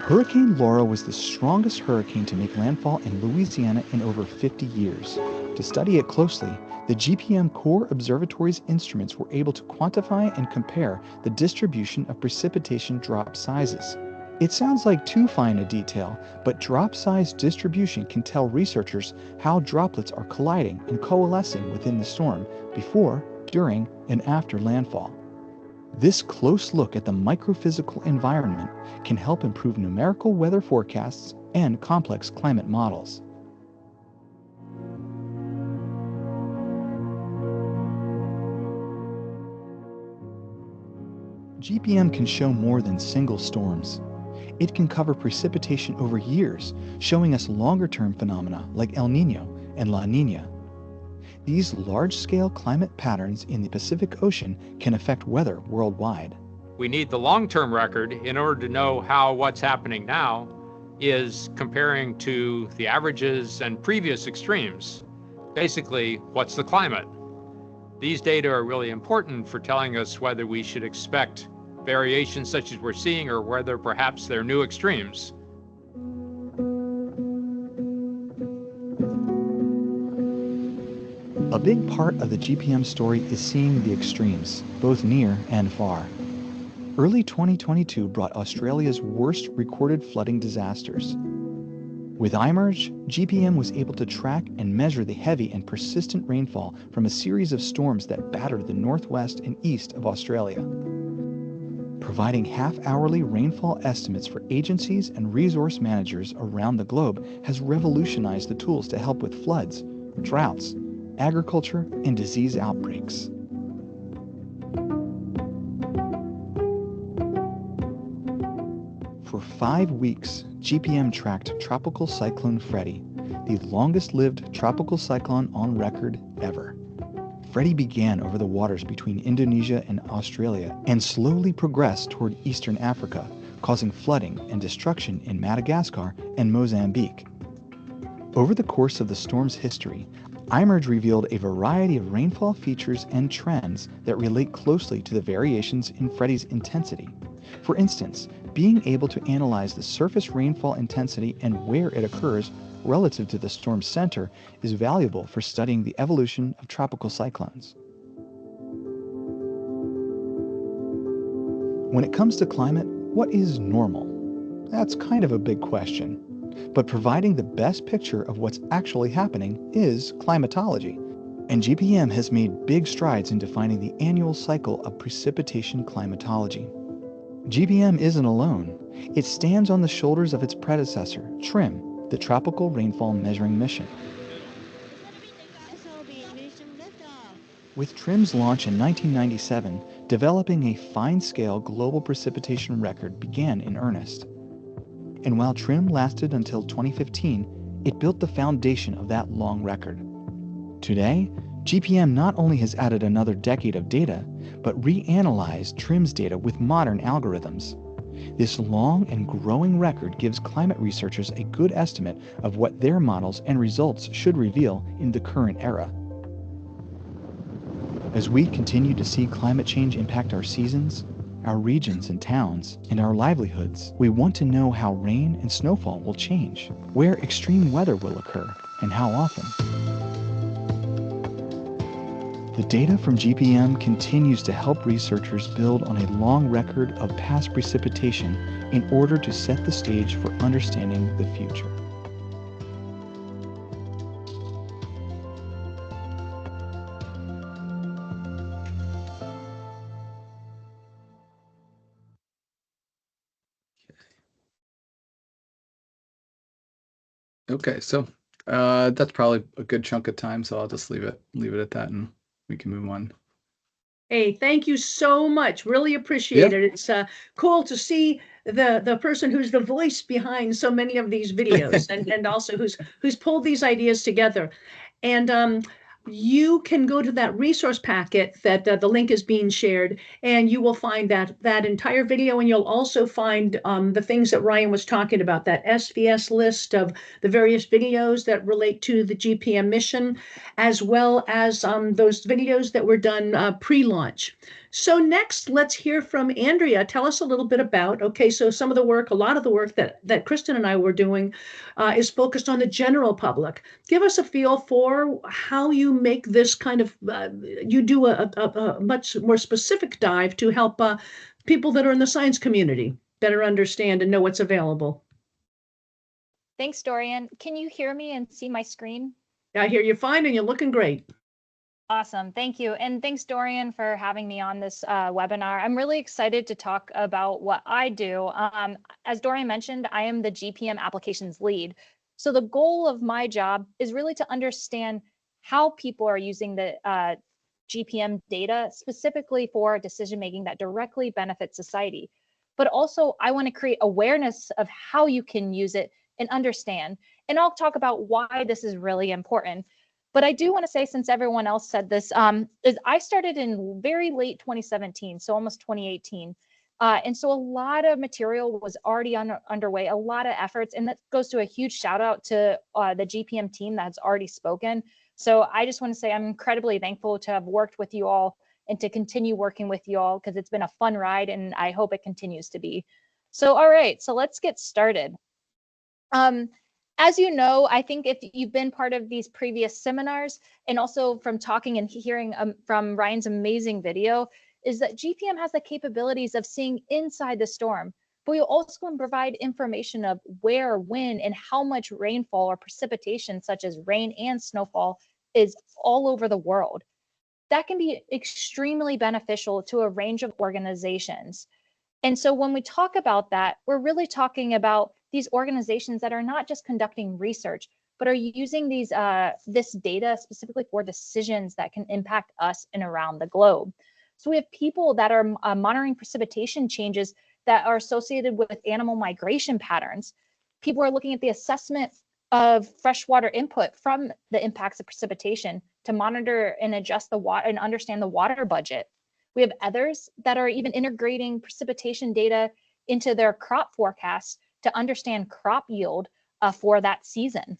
Hurricane Laura was the strongest hurricane to make landfall in Louisiana in over 50 years. To study it closely, the GPM Core Observatory's instruments were able to quantify and compare the distribution of precipitation drop sizes. It sounds like too fine a detail, but drop size distribution can tell researchers how droplets are colliding and coalescing within the storm before, during, and after landfall. This close look at the microphysical environment can help improve numerical weather forecasts and complex climate models. GPM can show more than single storms. It can cover precipitation over years, showing us longer-term phenomena like El Niño and La Niña. These large-scale climate patterns in the Pacific Ocean can affect weather worldwide. We need the long-term record in order to know how what's happening now is comparing to the averages and previous extremes. Basically, what's the climate? These data are really important for telling us whether we should expect variations such as we're seeing or whether perhaps they're new extremes. A big part of the GPM story is seeing the extremes, both near and far. Early 2022 brought Australia's worst recorded flooding disasters. With iMERGE, GPM was able to track and measure the heavy and persistent rainfall from a series of storms that battered the northwest and east of Australia. Providing half-hourly rainfall estimates for agencies and resource managers around the globe has revolutionized the tools to help with floods, droughts, agriculture, and disease outbreaks. For 5 weeks, GPM tracked Tropical Cyclone Freddie, the longest-lived tropical cyclone on record ever. Freddie began over the waters between Indonesia and Australia and slowly progressed toward eastern Africa, causing flooding and destruction in Madagascar and Mozambique. Over the course of the storm's history, iMERGE revealed a variety of rainfall features and trends that relate closely to the variations in Freddie's intensity. For instance, being able to analyze the surface rainfall intensity and where it occurs relative to the storm's center is valuable for studying the evolution of tropical cyclones. When it comes to climate, what is normal? That's kind of a big question. But providing the best picture of what's actually happening is climatology. And GPM has made big strides in defining the annual cycle of precipitation climatology. GPM isn't alone. It stands on the shoulders of its predecessor, TRMM, the Tropical Rainfall Measuring Mission. With TRMM's launch in 1997, developing a fine-scale global precipitation record began in earnest. And while TRMM lasted until 2015, it built the foundation of that long record. Today, GPM not only has added another decade of data, but reanalyzed TRMM's data with modern algorithms. This long and growing record gives climate researchers a good estimate of what their models and results should reveal in the current era. As we continue to see climate change impact our seasons, our regions and towns, and our livelihoods, we want to know how rain and snowfall will change, where extreme weather will occur, and how often. The data from GPM continues to help researchers build on a long record of past precipitation in order to set the stage for understanding the future. Okay, so that's probably a good chunk of time, so I'll just leave it at that, and we can move on. Hey, thank you so much. Really appreciate it. It's cool to see the person who's the voice behind so many of these videos, and also who's pulled these ideas together. And you can go to that resource packet that the link is being shared, and you will find that entire video, and you'll also find the things that Ryan was talking about, that SVS list of the various videos that relate to the GPM mission, as well as those videos that were done pre-launch. So next, let's hear from Andrea. Tell us a little bit about, okay, so some of the work, a lot of the work that Kristen and I were doing is focused on the general public. Give us a feel for how you make this kind of, you do a much more specific dive to help people that are in the science community better understand and know what's available. Thanks, Dorian. Can you hear me and see my screen? I hear you fine, and you're looking great. Awesome. Thank you. And thanks, Dorian, for having me on this webinar. I'm really excited to talk about what I do. As Dorian mentioned, I am the GPM applications lead. So the goal of my job is really to understand how people are using the GPM data specifically for decision making that directly benefits society. But also, I want to create awareness of how you can use it and understand. And I'll talk about why this is really important. But I do want to say, since everyone else said this, is I started in very late 2017, so almost 2018, And so a lot of material was already underway, a lot of efforts, and that goes to a huge shout out to the GPM team that's already spoken. So I just want to say I'm incredibly thankful to have worked with you all and to continue working with you all, because it's been a fun ride and I hope it continues to be. So, all right, so let's get started. As you know, I think if you've been part of these previous seminars and also from talking and hearing from Ryan's amazing video, is that GPM has the capabilities of seeing inside the storm, but we also can provide information of where, when, and how much rainfall or precipitation, such as rain and snowfall, is all over the world. That can be extremely beneficial to a range of organizations. And so when we talk about that, we're really talking about these organizations that are not just conducting research, but are using this data specifically for decisions that can impact us and around the globe. So we have people that are monitoring precipitation changes that are associated with animal migration patterns. People are looking at the assessment of freshwater input from the impacts of precipitation to monitor and adjust the water and understand the water budget. We have others that are even integrating precipitation data into their crop forecasts to understand crop yield for that season.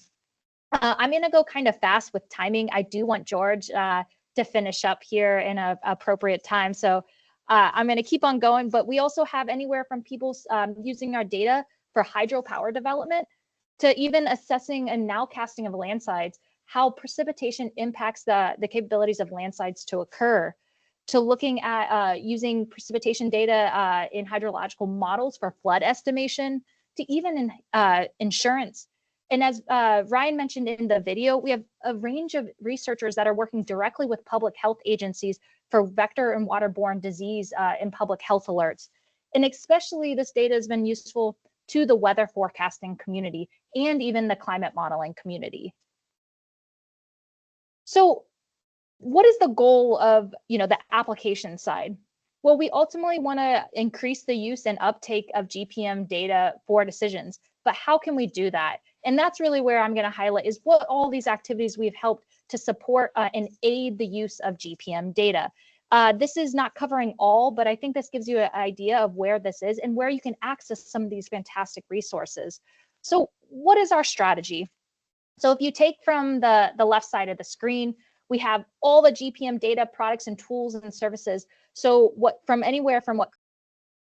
I'm going to go kind of fast with timing. I do want George to finish up here in an appropriate time. So I'm going to keep on going, but we also have anywhere from people using our data for hydropower development to even assessing and nowcasting of landslides, how precipitation impacts the capabilities of landslides to occur, to looking at using precipitation data in hydrological models for flood estimation, to even in insurance. And as Ryan mentioned in the video, we have a range of researchers that are working directly with public health agencies for vector and waterborne disease and public health alerts. And especially this data has been useful to the weather forecasting community and even the climate modeling community. So what is the goal of the application side? Well, we ultimately want to increase the use and uptake of GPM data for decisions, but how can we do that? And that's really where I'm going to highlight is what all these activities we've helped to support and aid the use of GPM data. This is not covering all, but I think this gives you an idea of where this is and where you can access some of these fantastic resources. So what is our strategy? So if you take from the left side of the screen, we have all the GPM data products and tools and services. So from what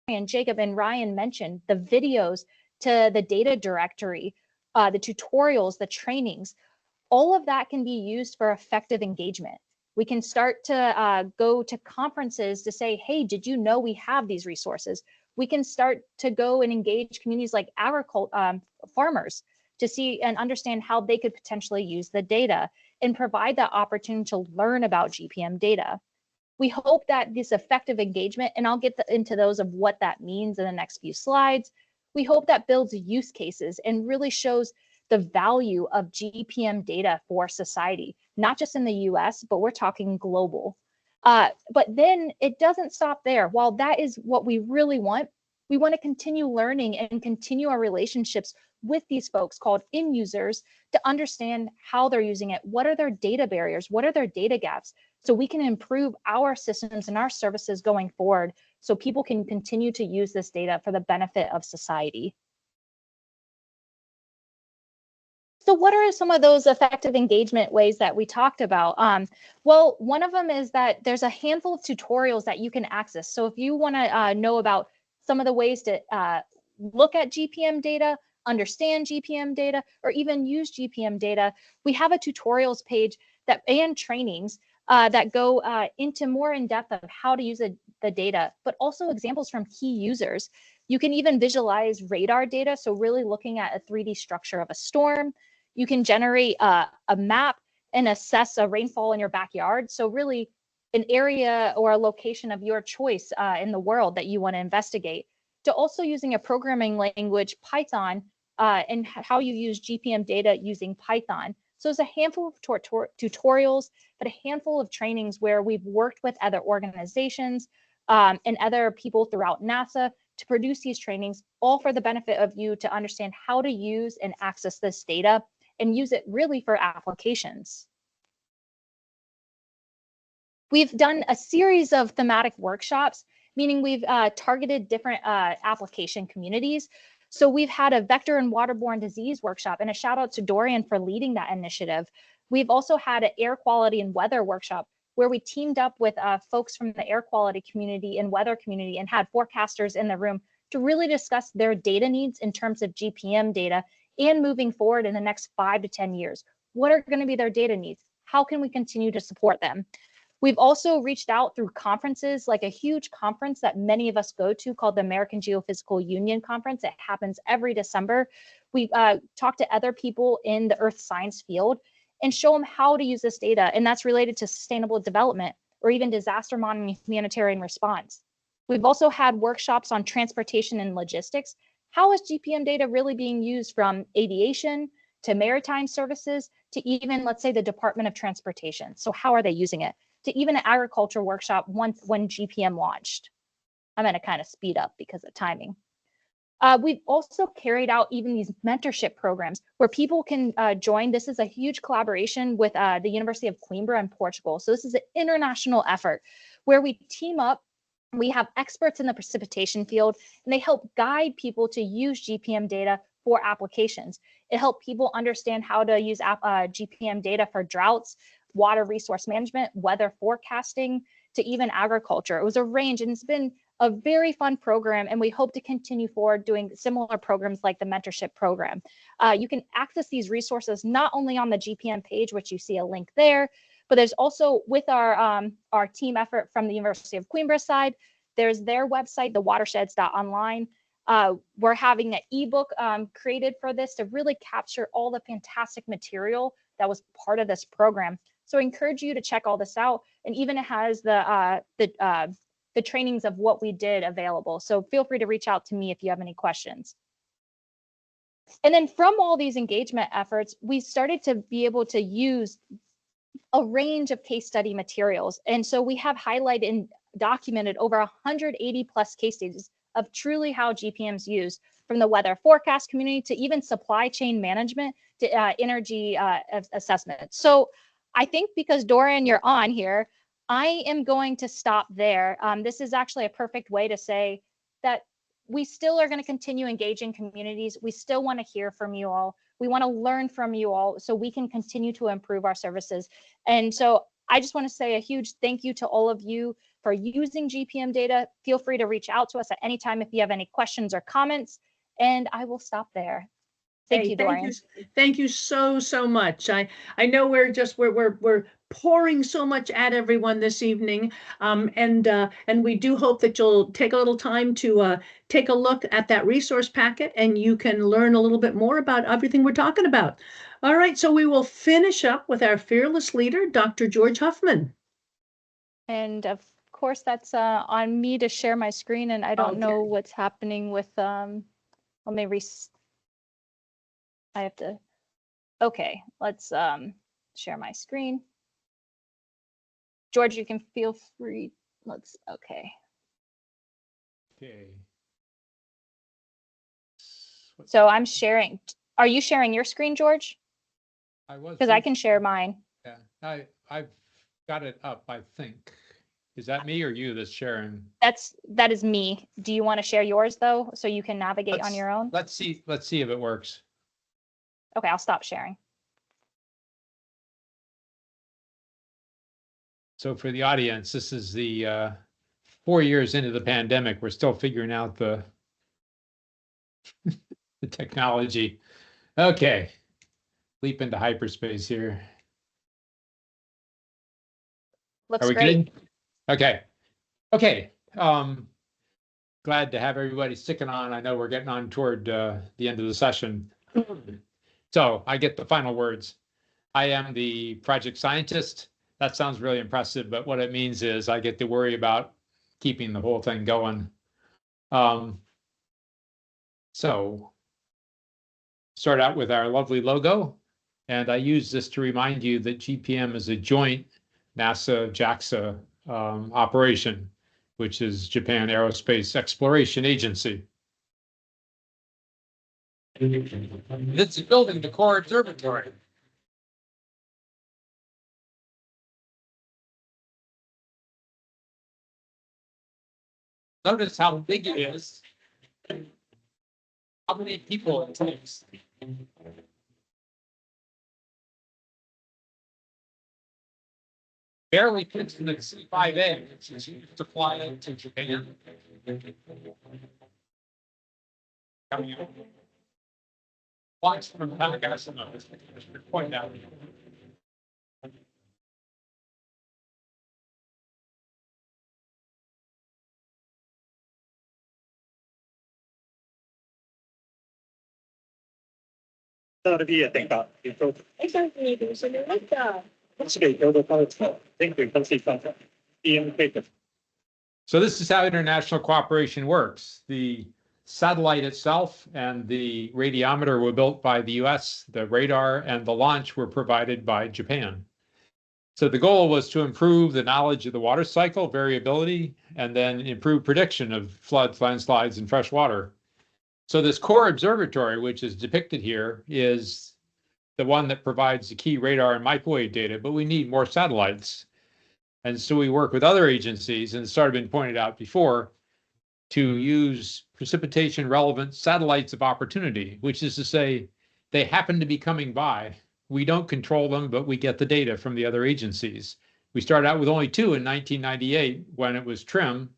and Jacob and Ryan mentioned, the videos to the data directory, the tutorials, the trainings, all of that can be used for effective engagement. We can start to go to conferences to say, hey, did you know we have these resources? We can start to go and engage communities like farmers to see and understand how they could potentially use the data and provide that opportunity to learn about GPM data. We hope that this effective engagement, and I'll get into those of what that means in the next few slides, we hope that builds use cases and really shows the value of GPM data for society, not just in the US, but we're talking global. But then it doesn't stop there. While that is what we really want, we want to continue learning and continue our relationships with these folks called end users to understand how they're using it. What are their data barriers? What are their data gaps? So we can improve our systems and our services going forward so people can continue to use this data for the benefit of society. So what are some of those effective engagement ways that we talked about? Well, one of them is that there's a handful of tutorials that you can access. So if you want to know about some of the ways to look at GPM data, understand GPM data, or even use GPM data, we have a tutorials page and trainings that go into more in depth of how to use the data, but also examples from key users. You can even visualize radar data, so really looking at a 3D structure of a storm. You can generate a map and assess a rainfall in your backyard. So really an area or a location of your choice in the world that you want to investigate. To also using a programming language, Python, and how you use GPM data using Python. So there's a handful of tutorials, but a handful of trainings where we've worked with other organizations and other people throughout NASA to produce these trainings, all for the benefit of you to understand how to use and access this data and use it really for applications. We've done a series of thematic workshops, meaning we've targeted different application communities. So we've had a vector and waterborne disease workshop, and a shout out to Dorian for leading that initiative. We've also had an air quality and weather workshop where we teamed up with folks from the air quality community and weather community and had forecasters in the room to really discuss their data needs in terms of GPM data and moving forward in the next 5 to 10 years. What are going to be their data needs? How can we continue to support them? We've also reached out through conferences, like a huge conference that many of us go to called the American Geophysical Union Conference. It happens every December. We talk to other people in the earth science field and show them how to use this data. And that's related to sustainable development or even disaster monitoring, humanitarian response. We've also had workshops on transportation and logistics. How is GPM data really being used from aviation to maritime services to even, let's say, the Department of Transportation? So how are they using it? To even an agriculture workshop when GPM launched. I'm going to kind of speed up because of timing. We've also carried out even these mentorship programs where people can join. This is a huge collaboration with the University of Coimbra in Portugal. So this is an international effort where we team up. We have experts in the precipitation field, and they help guide people to use GPM data for applications. It helped people understand how to use GPM data for droughts, water resource management, weather forecasting, to even agriculture. It was a range, and it's been a very fun program, and we hope to continue forward doing similar programs like the mentorship program. You can access these resources not only on the GPM page, which you see a link there, but there's also with our team effort from the University of Coimbra side, there's their website, thewatersheds.online. We're having an ebook created for this to really capture all the fantastic material that was part of this program. So I encourage you to check all this out, and even it has the trainings of what we did available. So feel free to reach out to me if you have any questions. And then from all these engagement efforts, we started to be able to use a range of case study materials. And so we have highlighted and documented over 180 plus case studies of truly how GPM's used, from the weather forecast community to even supply chain management to energy assessment. So I think because Dorian, you're on here, I am going to stop there. This is actually a perfect way to say that we still are going to continue engaging communities. We still want to hear from you all. We want to learn from you all so we can continue to improve our services. And so I just want to say a huge thank you to all of you for using GPM data. Feel free to reach out to us at any time if you have any questions or comments, and I will stop there. Thank you, Dorian. Thank you so much. I know we're pouring so much at everyone this evening, and we do hope that you'll take a little time to take a look at that resource packet, and you can learn a little bit more about everything we're talking about. All right, so we will finish up with our fearless leader, Dr. George Huffman. And of course, that's on me to share my screen, and I don't know what's happening with let me I have to, okay, let's share my screen. George, you can feel free, okay. Okay. So I'm sharing, are you sharing your screen, George? I was. Because I can share mine. Yeah, I've got it up, I think. Is that me or you that's sharing? That is me. Do you want to share yours though, so you can navigate on your own? Let's see if it works. Okay, I'll stop sharing. So for the audience, this is the 4 years into the pandemic. We're still figuring out the the technology. Okay, leap into hyperspace here. Looks Are we great. good? Okay. Glad to have everybody sticking on. I know we're getting on toward the end of the session. So I get the final words. I am the project scientist. That sounds really impressive, but what it means is I get to worry about keeping the whole thing going. So start out with our lovely logo. And I use this to remind you that GPM is a joint NASA-JAXA operation, which is Japan Aerospace Exploration Agency. It's building the core observatory. Notice how big it is, how many people it takes. Barely fits in the C5A, which is used to fly into Japan. Coming out. Watch from Tanegashima, point out. So this is how international cooperation works. The satellite itself and the radiometer were built by the US, the radar and the launch were provided by Japan. So the goal was to improve the knowledge of the water cycle, variability, and then improve prediction of floods, landslides, and fresh water. So this core observatory, which is depicted here, is the one that provides the key radar and microwave data, but we need more satellites. And so we work with other agencies, and it's sort of been pointed out before, to use precipitation relevant satellites of opportunity, which is to say they happen to be coming by. We don't control them, but we get the data from the other agencies. We started out with only 2 in 1998 when it was TRIM.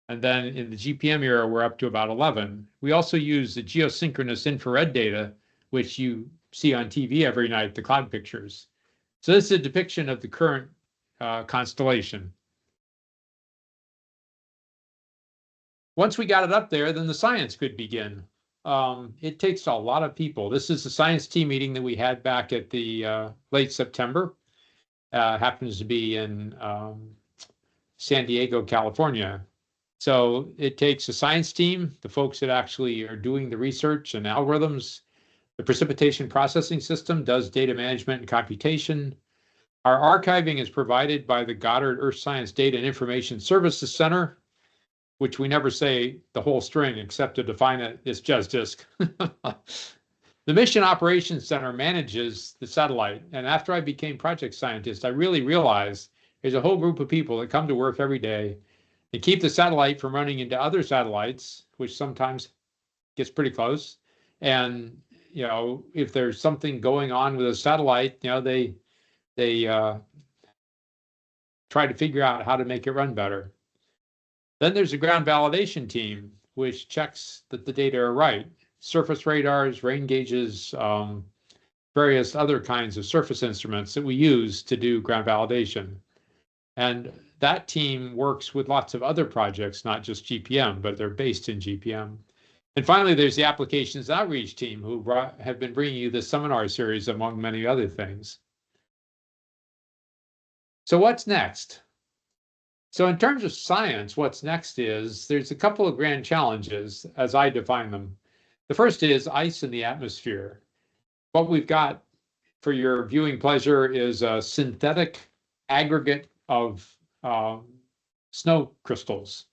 And then in the GPM era, we're up to about 11. We also use the geosynchronous infrared data, which you see on TV every night, the cloud pictures. So this is a depiction of the current constellation. Once we got it up there, then the science could begin. It takes a lot of people. This is the science team meeting that we had back at the late September. Happens to be in San Diego, California. So it takes a science team, the folks that actually are doing the research and algorithms. The precipitation processing system does data management and computation. Our archiving is provided by the Goddard Earth Science Data and Information Services Center, which we never say the whole string except to define it as JESDISC. The Mission Operations Center manages the satellite. And after I became project scientist, I really realized there's a whole group of people that come to work every day and keep the satellite from running into other satellites, which sometimes gets pretty close. And, you know, if there's something going on with a satellite, you know, they try to figure out how to make it run better. Then there's a ground validation team, which checks that the data are right. Surface radars, rain gauges, various other kinds of surface instruments that we use to do ground validation. And that team works with lots of other projects, not just GPM, but they're based in GPM. And finally, there's the Applications Outreach Team who have been bringing you this seminar series, among many other things. So what's next? So in terms of science, what's next is there's a couple of grand challenges as I define them. The first is ice in the atmosphere. What we've got for your viewing pleasure is a synthetic aggregate of snow crystals.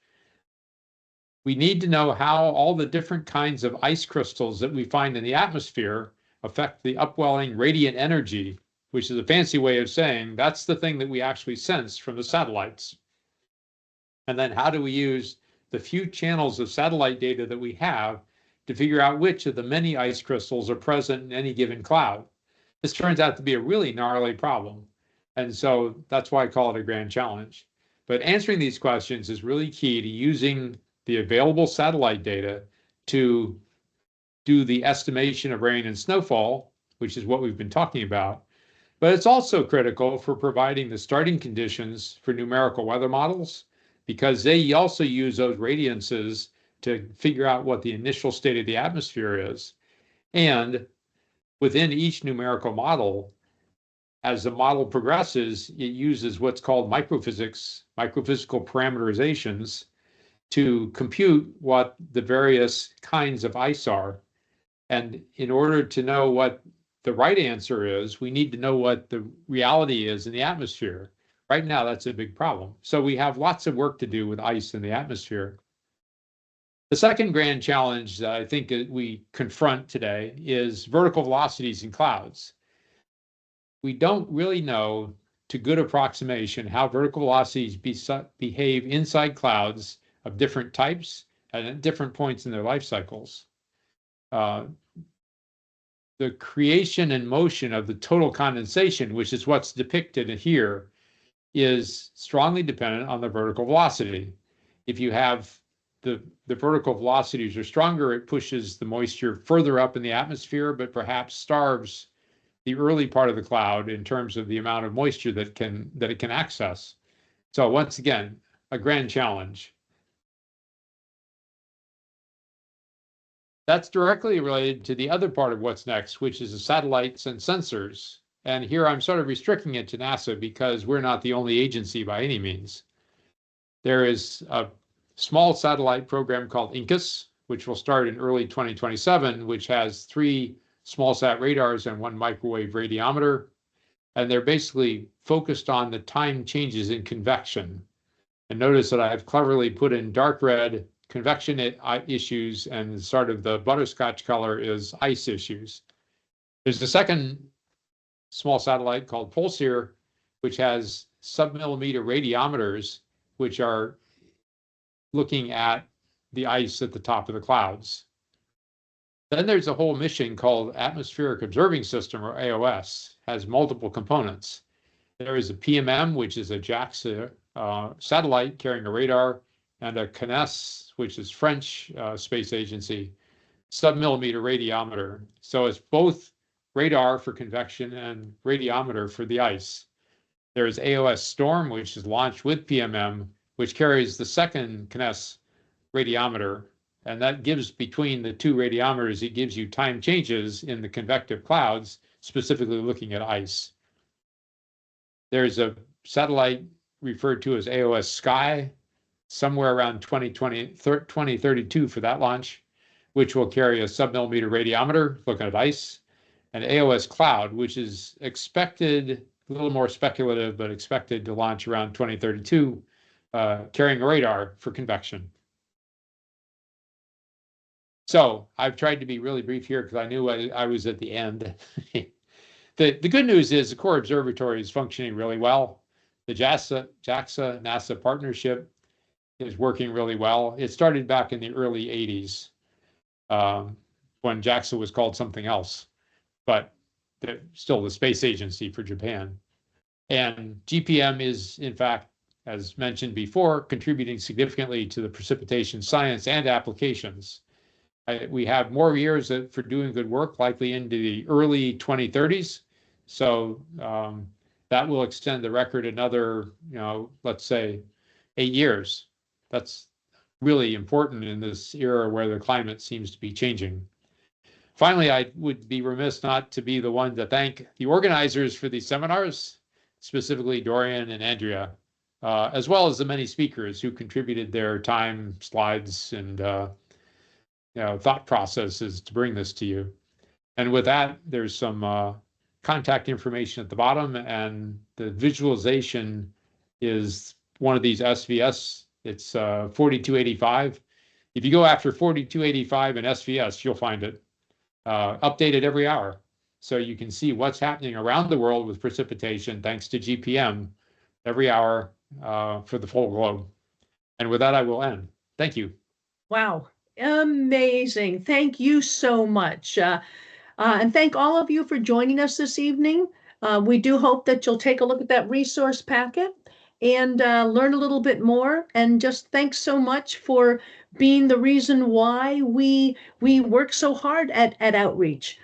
We need to know how all the different kinds of ice crystals that we find in the atmosphere affect the upwelling radiant energy, which is a fancy way of saying that's the thing that we actually sense from the satellites. And then how do we use the few channels of satellite data that we have to figure out which of the many ice crystals are present in any given cloud? This turns out to be a really gnarly problem. And so that's why I call it a grand challenge. But answering these questions is really key to using the available satellite data to do the estimation of rain and snowfall, which is what we've been talking about. But it's also critical for providing the starting conditions for numerical weather models, because they also use those radiances to figure out what the initial state of the atmosphere is. And within each numerical model, as the model progresses, it uses what's called microphysics, microphysical parameterizations, to compute what the various kinds of ice are. And in order to know what the right answer is, we need to know what the reality is in the atmosphere. Right now, that's a big problem. So we have lots of work to do with ice in the atmosphere. The second grand challenge that I think we confront today is vertical velocities in clouds. We don't really know to good approximation how vertical velocities behave inside clouds of different types and at different points in their life cycles. The creation and motion of the total condensation, which is what's depicted here, is strongly dependent on the vertical velocity. If you have the vertical velocities are stronger, it pushes the moisture further up in the atmosphere, but perhaps starves the early part of the cloud in terms of the amount of moisture that it can access. So once again, a grand challenge. That's directly related to the other part of what's next, which is the satellites and sensors. And here I'm sort of restricting it to NASA because we're not the only agency by any means. There is a small satellite program called INCUS, which will start in early 2027, which has 3 small sat radars and 1 microwave radiometer. And they're basically focused on the time changes in convection. And notice that I have cleverly put in dark red convection issues, and sort of the butterscotch color is ice issues. There's a second small satellite called Portier, which has sub-millimeter radiometers, which are looking at the ice at the top of the clouds. Then there's a whole mission called Atmospheric Observing System, or AOS, has multiple components. There is a PMM, which is a JAXA satellite carrying a radar, and a CNES, which is French space agency, sub-millimeter radiometer. So it's both radar for convection and radiometer for the ice. There's AOS Storm, which is launched with PMM, which carries the second CNES radiometer. And that gives, between the 2 radiometers, it gives you time changes in the convective clouds, specifically looking at ice. There's a satellite referred to as AOS Sky, somewhere around 2032 for that launch, which will carry a sub-millimeter radiometer looking at ice, and AOS Cloud, which is expected, a little more speculative, but expected to launch around 2032, carrying a radar for convection. So I've tried to be really brief here because I knew I was at the end. The good news is the core observatory is functioning really well. The JAXA NASA partnership is working really well. It started back in the early 80s when JAXA was called something else, but still the space agency for Japan. And GPM is, in fact, as mentioned before, contributing significantly to the precipitation science and applications. We have more years for doing good work, likely into the early 2030s. So that will extend the record another, let's say 8 years. That's really important in this era where the climate seems to be changing. Finally, I would be remiss not to be the one to thank the organizers for these seminars, specifically Dorian and Andrea, as well as the many speakers who contributed their time, slides, and thought processes to bring this to you. And with that, there's some contact information at the bottom, and the visualization is one of these SVS. It's 4285. If you go after 4285 in SVS, you'll find it updated every hour. So you can see what's happening around the world with precipitation, thanks to GPM, every hour for the full globe. And with that, I will end. Thank you. Wow. Amazing. Thank you so much. And thank all of you for joining us this evening. We do hope that you'll take a look at that resource packet and learn a little bit more. And just thanks so much for being the reason why we work so hard at Outreach.